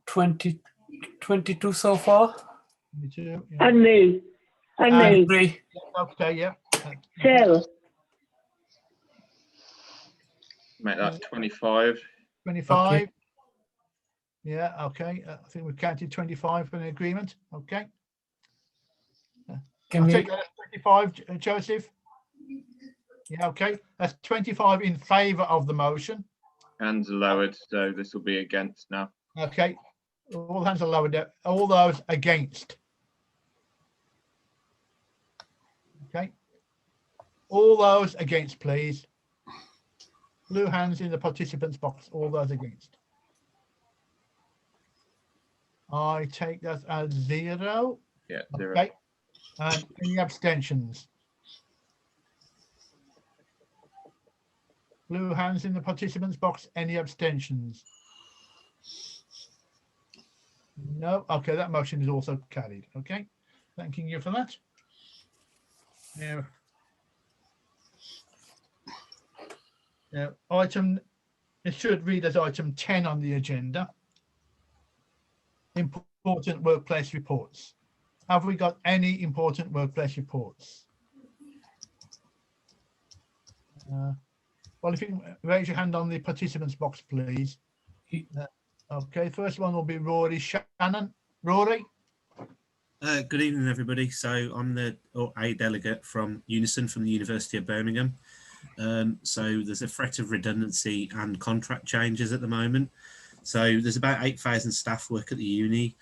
22 so far. 22, yeah. And me. And me. 3. Okay, yeah. Sarah. Make that 25. 25. Okay. Yeah, okay. I think we've counted 25 for an agreement. Okay. Can I'll we take that as 25, Joseph. Yeah, okay. That's 25 in favour of the motion. Hands are lowered, so this will be against now. Okay. All hands are lowered. All those against. Okay. All those against, please. Blue hands in the participants box. All those against. I take that as 0. Yeah, 0. Okay. And any abstentions? Blue hands in the participants box. Any abstentions? No. Okay, that motion is also carried. Okay. Thanking you for that. Now, it should read as item 10 on the agenda. Important workplace reports. Have we got any important workplace reports? Well, if you can raise your hand on the participants box, please. Okay, first one will be Rory Shannon. Rory? Good evening, everybody. So I'm a delegate from Unison from the University of Birmingham. So there's a threat of redundancy and contract changes at the moment. So there's about 8,000 staff work at the uni.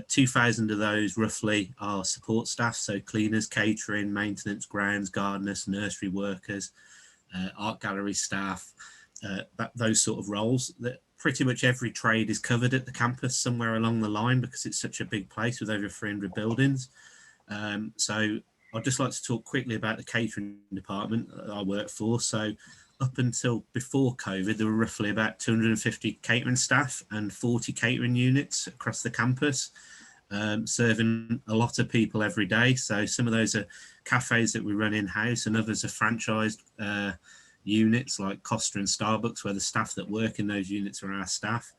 2,000 of those roughly are support staff, so cleaners, catering, maintenance, grounds, gardeners, nursery workers, art gallery staff, those sort of roles. That pretty much every trade is covered at the campus somewhere along the line because it's such a big place with over 300 buildings. So I'd just like to talk quickly about the catering department that I work for. So up until before COVID, there were roughly about 250 catering staff and 40 catering units across the campus, serving a lot of people every day. So some of those are cafes that we run in-house, and others are franchised units like Costa and Starbucks, where the staff that work in those units are our staff.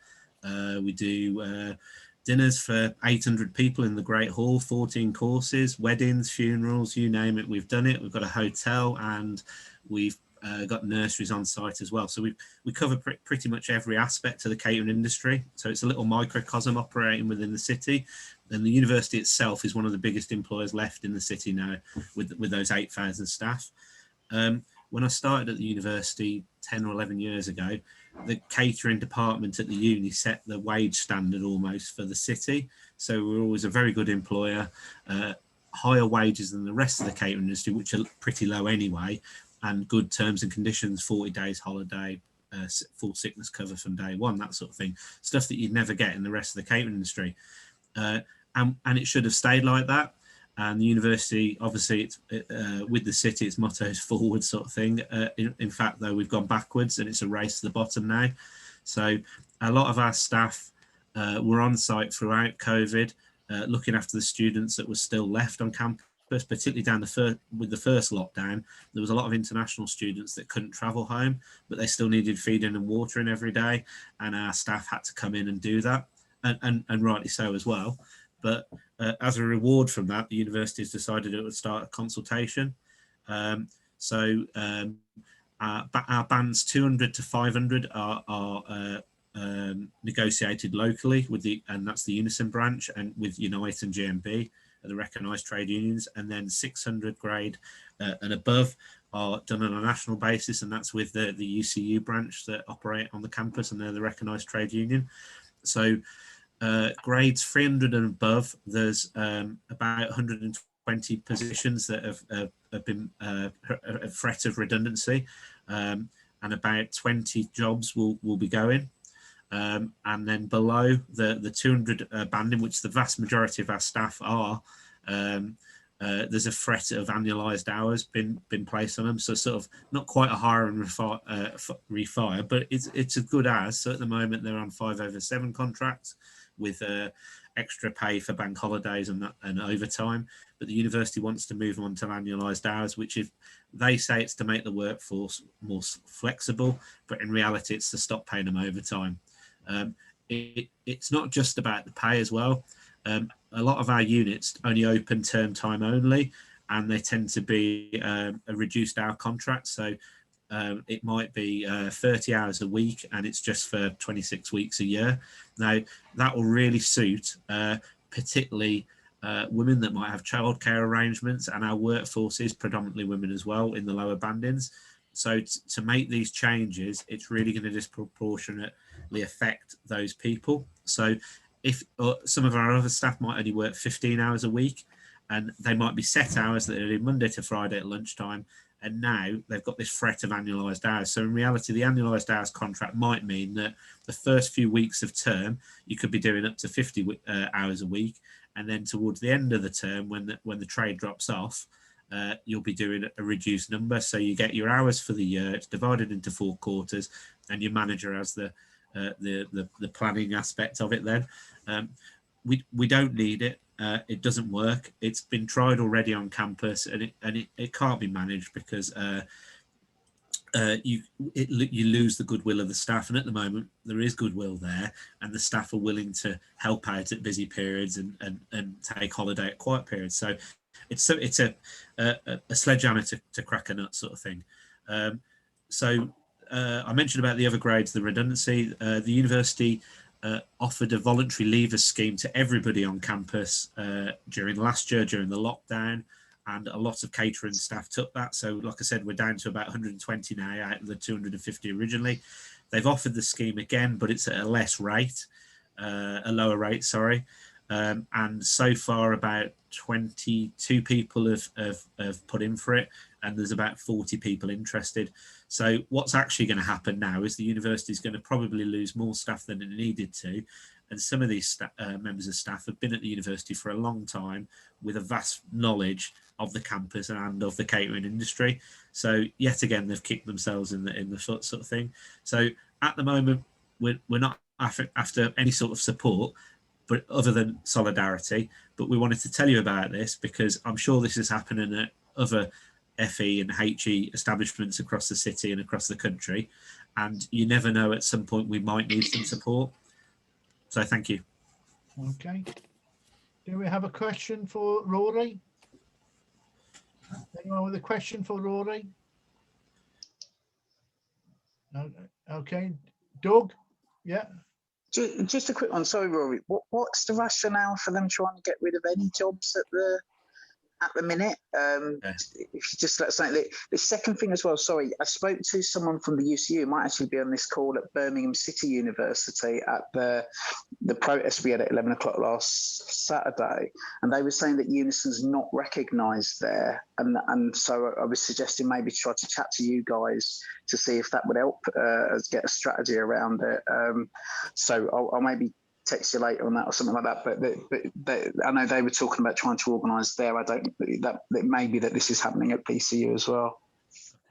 We do dinners for 800 people in the Great Hall, 14 courses, weddings, funerals, you name it, we've done it. We've got a hotel, and we've got nurseries on site as well. So we cover pretty much every aspect of the catering industry. So it's a little microcosm operating within the city. And the university itself is one of the biggest employers left in the city now with those 8,000 staff. When I started at the university 10 or 11 years ago, the catering department at the uni set the wage standard almost for the city. So we're always a very good employer, higher wages than the rest of the catering industry, which are pretty low anyway, and good terms and conditions, 40 days holiday, full sickness cover from day one, that sort of thing. Stuff that you'd never get in the rest of the catering industry. And it should have stayed like that. And the university, obviously, it's with the city, its motto is forward sort of thing. In fact, though, we've gone backwards and it's a race to the bottom now. So a lot of our staff were on site throughout COVID, looking after the students that were still left on campus, particularly down with the first lockdown. There was a lot of international students that couldn't travel home, but they still needed feeding and watering every day. And our staff had to come in and do that, and rightly so as well. But as a reward from that, the university has decided it would start a consultation. Our bands 200 to 500 are negotiated locally and that's the Unison branch, and with Unite and GMB are the recognised trade unions, and then 600 grade and above are done on a national basis, and that's with the UCU branch that operate on the campus, and they're the recognised trade union. So grades 300 and above, there's about 120 positions that have been a threat of redundancy, and about 20 jobs will be going. And then below the 200 banding, which the vast majority of our staff are, there's a threat of annualized hours been placed on them. So sort of not quite a hire and refire, but it's a good as. So at the moment they're on 5/7 contracts with extra pay for bank holidays and overtime. But the university wants to move on to annualized hours, which if they say it's to make the workforce more flexible, but in reality it's to stop paying them overtime. It's not just about the pay as well. A lot of our units only open term time only, and they tend to be a reduced hour contract. So it might be 30 hours a week, and it's just for 26 weeks a year. Now, that will really suit particularly women that might have childcare arrangements, and our workforce is predominantly women as well in the lower bandings. So to make these changes, it's really going to disproportionately affect those people. So if some of our other staff might only work 15 hours a week, and they might be set hours that are in Monday to Friday at lunchtime, and now they've got this threat of annualized hours. So in reality, the annualized hours contract might mean that the first few weeks of term, you could be doing up to 50 hours a week. And then towards the end of the term, when the trade drops off, you'll be doing a reduced number. So you get your hours for the year, it's divided into 4 quarters, and your manager has the planning aspect of it then. We don't need it. It doesn't work. It's been tried already on campus, and it can't be managed because you lose the goodwill of the staff. And at the moment, there is goodwill there, and the staff are willing to help out at busy periods and take holiday at quiet periods. So it's a sledgehammer to crack a nut sort of thing. I mentioned about the other grades, the redundancy. The university offered a voluntary leavers scheme to everybody on campus during last year, during the lockdown, and a lot of catering staff took that. So like I said, we're down to about 120 now out of the 250 originally. They've offered the scheme again, but it's at a lower rate, sorry. And so far about 22 people have put in for it, and there's about 40 people interested. So what's actually going to happen now is the university is going to probably lose more staff than it needed to. And some of these members of staff have been at the university for a long time with a vast knowledge of the campus and of the catering industry. So yet again, they've kicked themselves in the foot, sort of thing. So at the moment, we're not after any sort of support, but other than solidarity. But we wanted to tell you about this because I'm sure this is happening at other FE and HE establishments across the city and across the country. And you never know, at some point we might need some support. So thank you. Okay. Do we have a question for Rory? Anyone with a question for Rory? Okay. Doug? Yeah. Just a quick one. Sorry, Rory. What's the rationale for them trying to get rid of any jobs at the minute? If you just let us know. The second thing as well, sorry, I spoke to someone from the UCU, might actually be on this call, at Birmingham City University at the protest we had at 11 o'clock last Saturday, and they were saying that Unison's not recognised there, and so I was suggesting maybe try to chat to you guys to see if that would help us get a strategy around it. So I'll maybe text you later on that or something like that. But I know they were talking about trying to organise there. I don't that maybe that this is happening at PCU as well.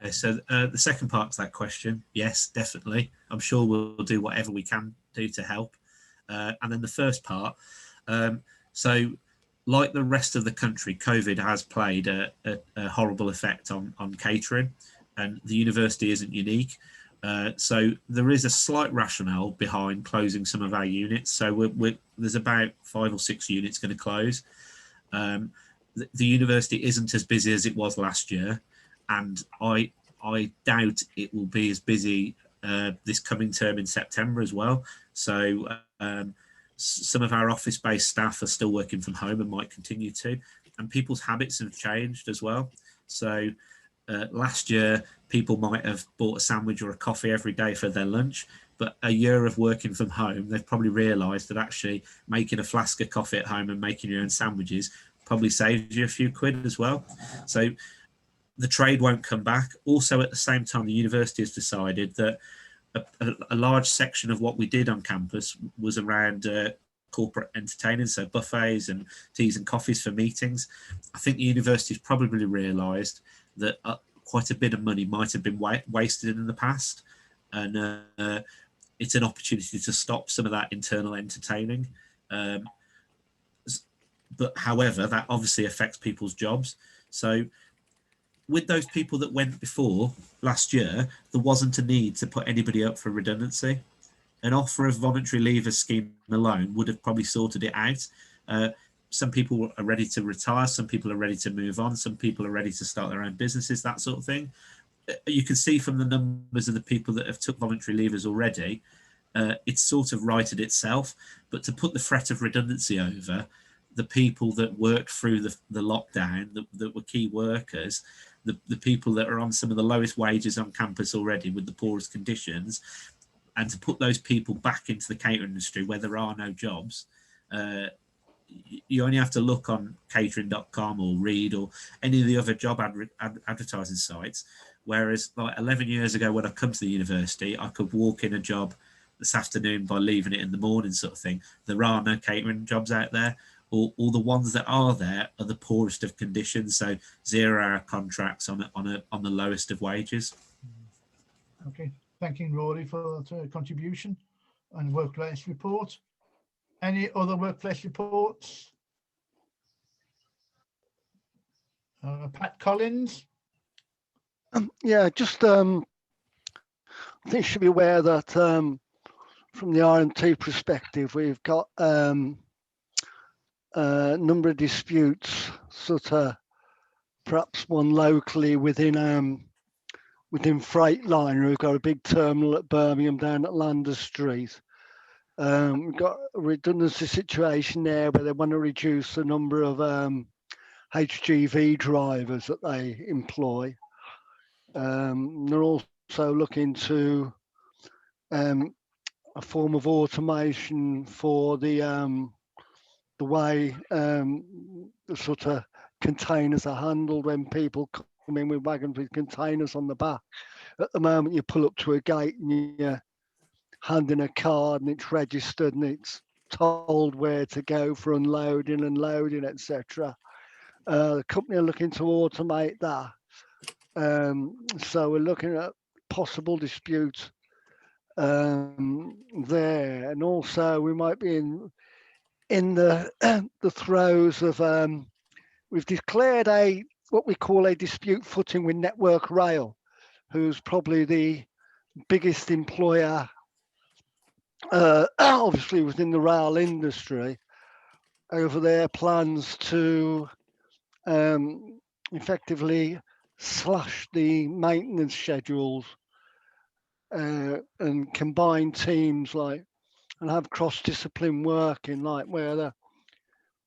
Okay, so the second part to that question, yes, definitely. I'm sure we'll do whatever we can do to help. And then the first part, so like the rest of the country, COVID has played a horrible effect on catering, and the university isn't unique. So there is a slight rationale behind closing some of our units. So there's about 5 or 6 units going to close. The university isn't as busy as it was last year, and I doubt it will be as busy this coming term in September as well. So some of our office-based staff are still working from home and might continue to, and people's habits have changed as well. So last year, people might have bought a sandwich or a coffee every day for their lunch, but a year of working from home, they've probably realised that actually making a flask of coffee at home and making your own sandwiches probably saves you a few quid as well. So the trade won't come back. Also, at the same time, the university has decided that a large section of what we did on campus was around corporate entertaining, so buffets and teas and coffees for meetings. I think the university's probably realised that quite a bit of money might have been wasted in the past, and it's an opportunity to stop some of that internal entertaining. But however, that obviously affects people's jobs. So with those people that went before last year, there wasn't a need to put anybody up for redundancy. An offer of voluntary leavers scheme alone would have probably sorted it out. Some people are ready to retire, some people are ready to move on, some people are ready to start their own businesses, that sort of thing. You can see from the numbers of the people that have took voluntary leavers already, it's sort of righted itself. But to put the threat of redundancy over the people that worked through the lockdown, that were key workers, the people that are on some of the lowest wages on campus already with the poorest conditions, and to put those people back into the catering industry where there are no jobs, you only have to look on catering.com or read or any of the other job advertising sites. Whereas like 11 years ago when I come to the university, I could walk in a job this afternoon by leaving it in the morning, sort of thing. There are no catering jobs out there. All the ones that are there are the poorest of conditions, so 0-hour contracts on the lowest of wages. Okay, thanking Rory for the contribution and workplace report. Any other workplace reports? Pat Collins. Yeah, just I think you should be aware that from the RMT perspective, we've got a number of disputes, sort of perhaps one locally within within Freightliner, who've got a big terminal at Birmingham down at Landers Street. We've got a redundancy situation there where they want to reduce the number of HGV drivers that they employ. They're also looking to a form of automation for the way the sort of containers are handled when people come in with wagons with containers on the back. At the moment, you pull up to a gate and you're handing a card and it's registered and it's told where to go for unloading and loading, etc. The company are looking to automate that. So we're looking at possible disputes there, and also we might be in the the throes of we've declared what we call a dispute footing with Network Rail, who's probably the biggest employer obviously within the rail industry, over their plans to effectively slash the maintenance schedules and combine teams and have cross-discipline working, like where the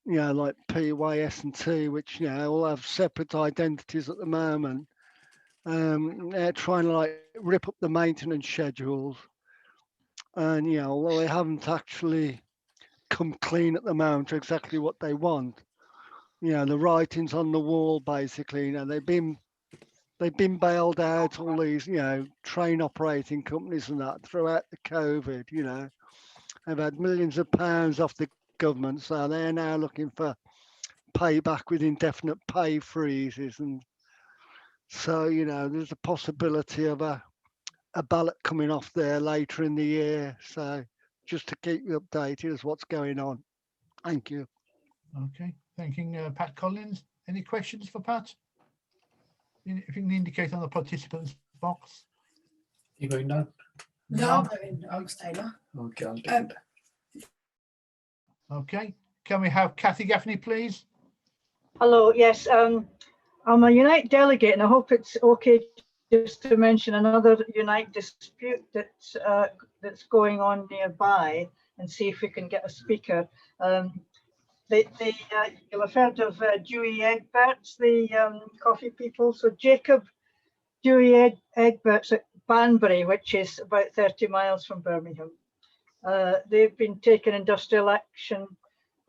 like PYS&T, which all have separate identities at the moment. They're trying to rip up the maintenance schedules, and although they haven't actually come clean at the moment to exactly what they want, the writing's on the wall basically. They've been bailed out, all these train operating companies and that throughout the COVID. They've had millions of pounds off the government, so they're now looking for payback with indefinite pay freezes, and so there's a possibility of a ballot coming off there later in the year. So just to keep you updated as what's going on. Thank you. Okay, thanking Pat Collins. Any questions for Pat? If you can indicate on the participants box. You going down? No, I'm going Oakstainer. Okay, I'll take it. Okay, can we have Kathy Gaffney, please? Hello, yes, I'm a Unite delegate, and I hope it's okay just to mention another Unite dispute that's going on nearby, and see if we can get a speaker. You'll have heard of Dewey Egberts, the coffee people. So Jacob Dewey Egberts at Banbury, which is about 30 miles from Birmingham. They've been taking industrial action,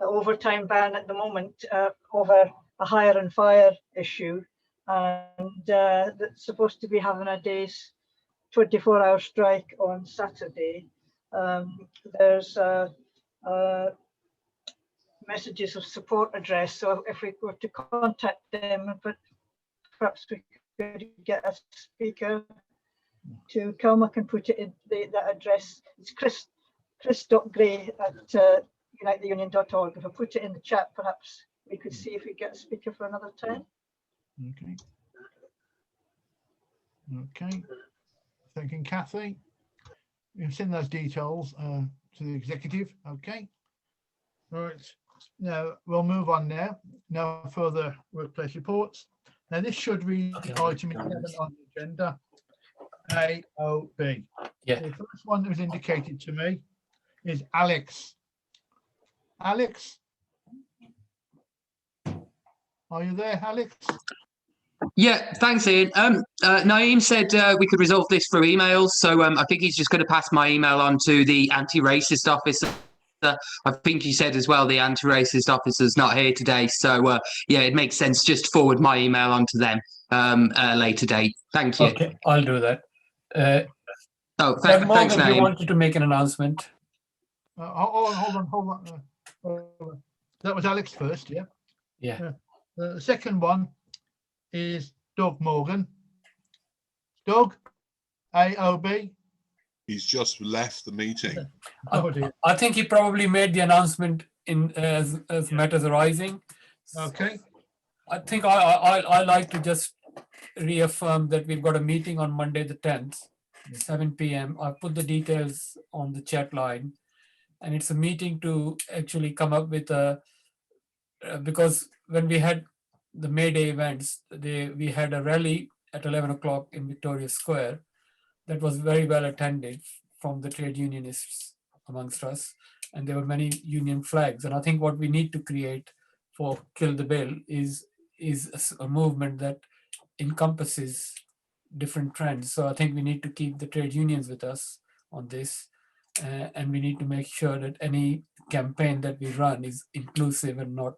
overtime ban at the moment, over a hire and fire issue, and that's supposed to be having a day's 24-hour strike on Saturday. There's messages of support address, so if we were to contact them, but perhaps we could get a speaker to come, I can put it in that address. It's chris.gray@unitetheunion.org. If I put it in the chat, perhaps we could see if we get a speaker for another time. Okay. Okay. Thanking Kathy. We've sent those details to the executive. Okay. All right. Now we'll move on now. No further workplace reports. Now this should read item 11 on the agenda. AOB. Yeah. The first one that was indicated to me is Alex. Alex? Are you there, Alex? Yeah, thanks, Ian. Naeem said we could resolve this through emails, so I think he's just going to pass my email on to the anti-racist officer. I think he said as well the anti-racist officer's not here today, so yeah, it makes sense just to forward my email on to them at a later date. Thank you. Okay, I'll do that. Thanks, Morgan, you Naeem. wanted to make an announcement. Hold on. That was Alex first, yeah? Yeah. The second one is Doug Morgan. Doug, AOB. He's just left the meeting. Oh dear. I think he probably made the announcement in as matters arising. Okay. I think I like to just reaffirm that we've got a meeting on Monday the 10th, 7 p.m. I put the details on the chat line, and it's a meeting to actually come up with a because when we had the May Day events, we had a rally at 11 o'clock in Victoria Square that was very well attended from the trade unionists amongst us. And there were many union flags. And I think what we need to create for Kill the Bill is a movement that encompasses different trends. So I think we need to keep the trade unions with us on this. And we need to make sure that any campaign that we run is inclusive and not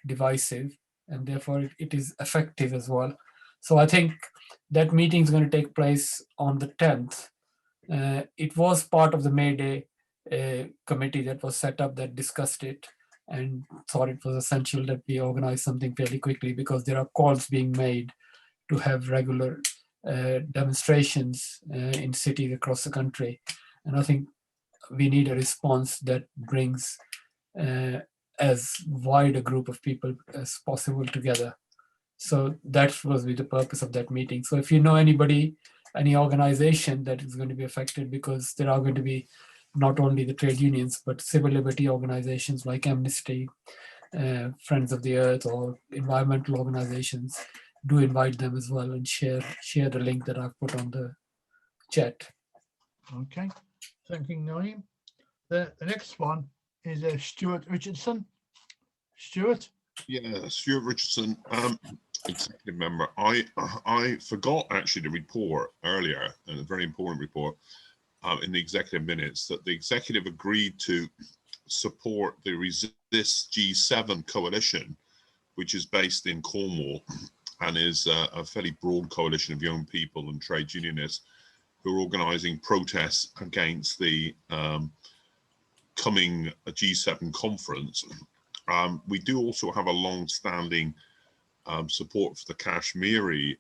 divisive. And therefore it is effective as well. So I think that meeting is going to take place on the 10th. It was part of the May Day committee that was set up that discussed it and thought it was essential that we organize something fairly quickly, because there are calls being made to have regular demonstrations in cities across the country. And I think we need a response that brings as wide a group of people as possible together. So that was the purpose of that meeting. So if you know anybody, any organization that is going to be affected, because there are going to be not only the trade unions, but civil liberty organizations like Amnesty, Friends of the Earth, or environmental organizations, do invite them as well and share the link that I've put on the chat. Okay, thank you, Naeem. The next one is Stuart Richardson. Stuart? Yeah, Stuart Richardson, executive member. I forgot actually to report earlier, and a very important report in the executive minutes, that the executive agreed to support the Resist G7 coalition, which is based in Cornwall and is a fairly broad coalition of young people and trade unionists who are organising protests against the coming G7 conference. We do also have a long-standing support for the Kashmiri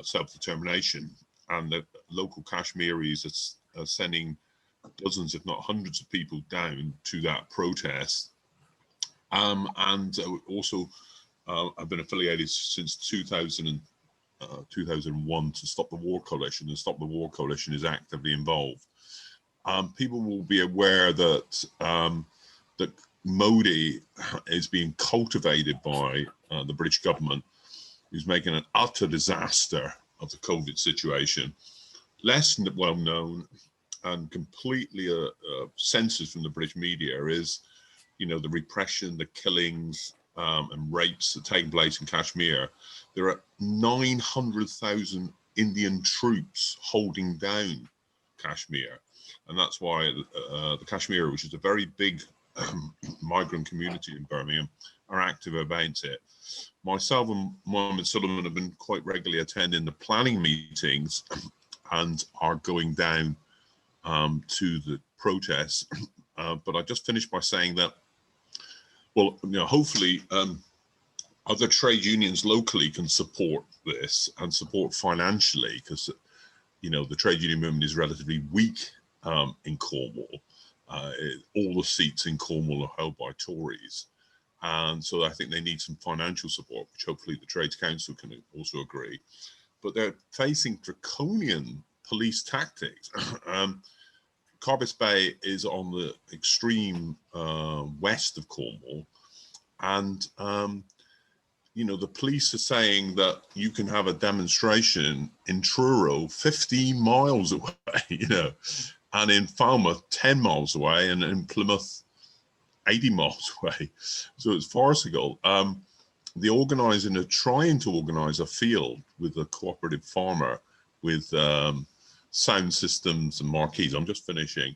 self-determination, and the local Kashmiris are sending dozens, if not hundreds, of people down to that protest. And also, I've been affiliated since 2001 to Stop the War Coalition, and Stop the War Coalition is actively involved. People will be aware that that Modi is being cultivated by the British government, who's making an utter disaster of the COVID situation. Less well known and completely censored from the British media is, the repression, the killings and rapes that take place in Kashmir. There are 900,000 Indian troops holding down Kashmir. And that's why the Kashmir, which is a very big migrant community in Birmingham, are active about it. Myself and Mohammed Suleiman have been quite regularly attending the planning meetings and are going down to the protests. But I just finished by saying that, well, hopefully other trade unions locally can support this and support financially, because the trade union movement is relatively weak in Cornwall. All the seats in Cornwall are held by Tories, and so I think they need some financial support, which hopefully the Trades Council can also agree. But they're facing draconian police tactics. Carbis Bay is on the extreme west of Cornwall, and the police are saying that you can have a demonstration in Truro 15 miles away, and in Falmouth 10 miles away, and in Plymouth 80 miles away. So it's farcical. The organising are trying to organise a field with a cooperative farmer with sound systems and marquees. I'm just finishing,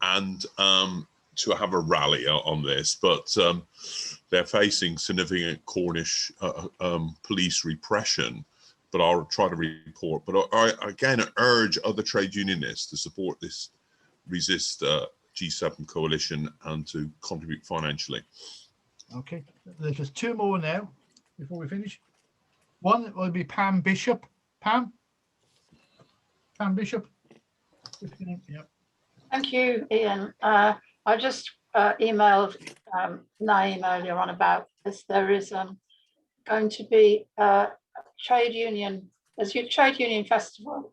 and to have a rally on this, but they're facing significant Cornish police repression. But I'll try to report. But I again urge other trade unionists to support this Resist G7 coalition and to contribute financially. Okay, there's just two more now before we finish. One will be Pam Bishop. Pam Bishop. Yeah. Thank you, Ian. I just emailed Naeem earlier on about this. There is going to be a trade union festival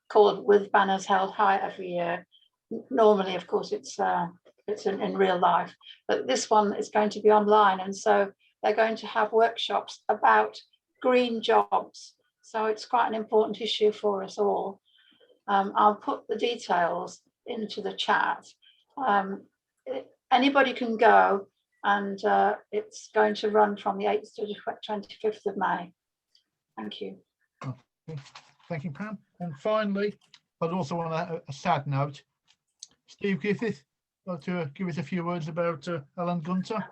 called With Banners Held High every year. Normally, of course, it's in real life, but this one is going to be online, and so they're going to have workshops about green jobs So it's quite an important issue for us all. I'll put the details into the chat. Anybody can go, and it's going to run from the 8th to the 25th of May. Thank you. Okay. Thank you, Pam. And finally, but also on a sad note, Steve Griffith, like to give us a few words about Alan Gunter.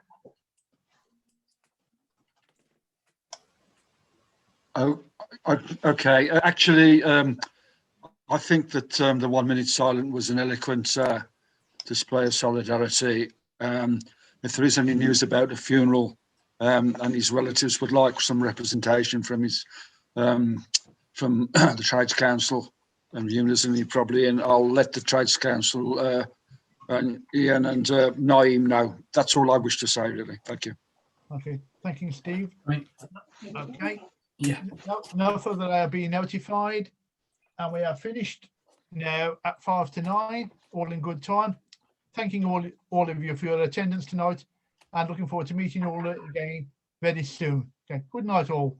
Oh, okay. Actually, I think that the 1 minute silence was an eloquent display of solidarity. If there is any news about the funeral and his relatives would like some representation from his from the Trades Council and Unison, probably, and I'll let the Trades Council and Ian and Naeem know. That's all I wish to say, really. Thank you. Okay, thank you, Steve. Right. Okay. Yeah. No further being notified, and we are finished now at 5 to 9, all in good time. Thanking all of you for your attendance tonight, and looking forward to meeting you all again very soon. Okay, good night all.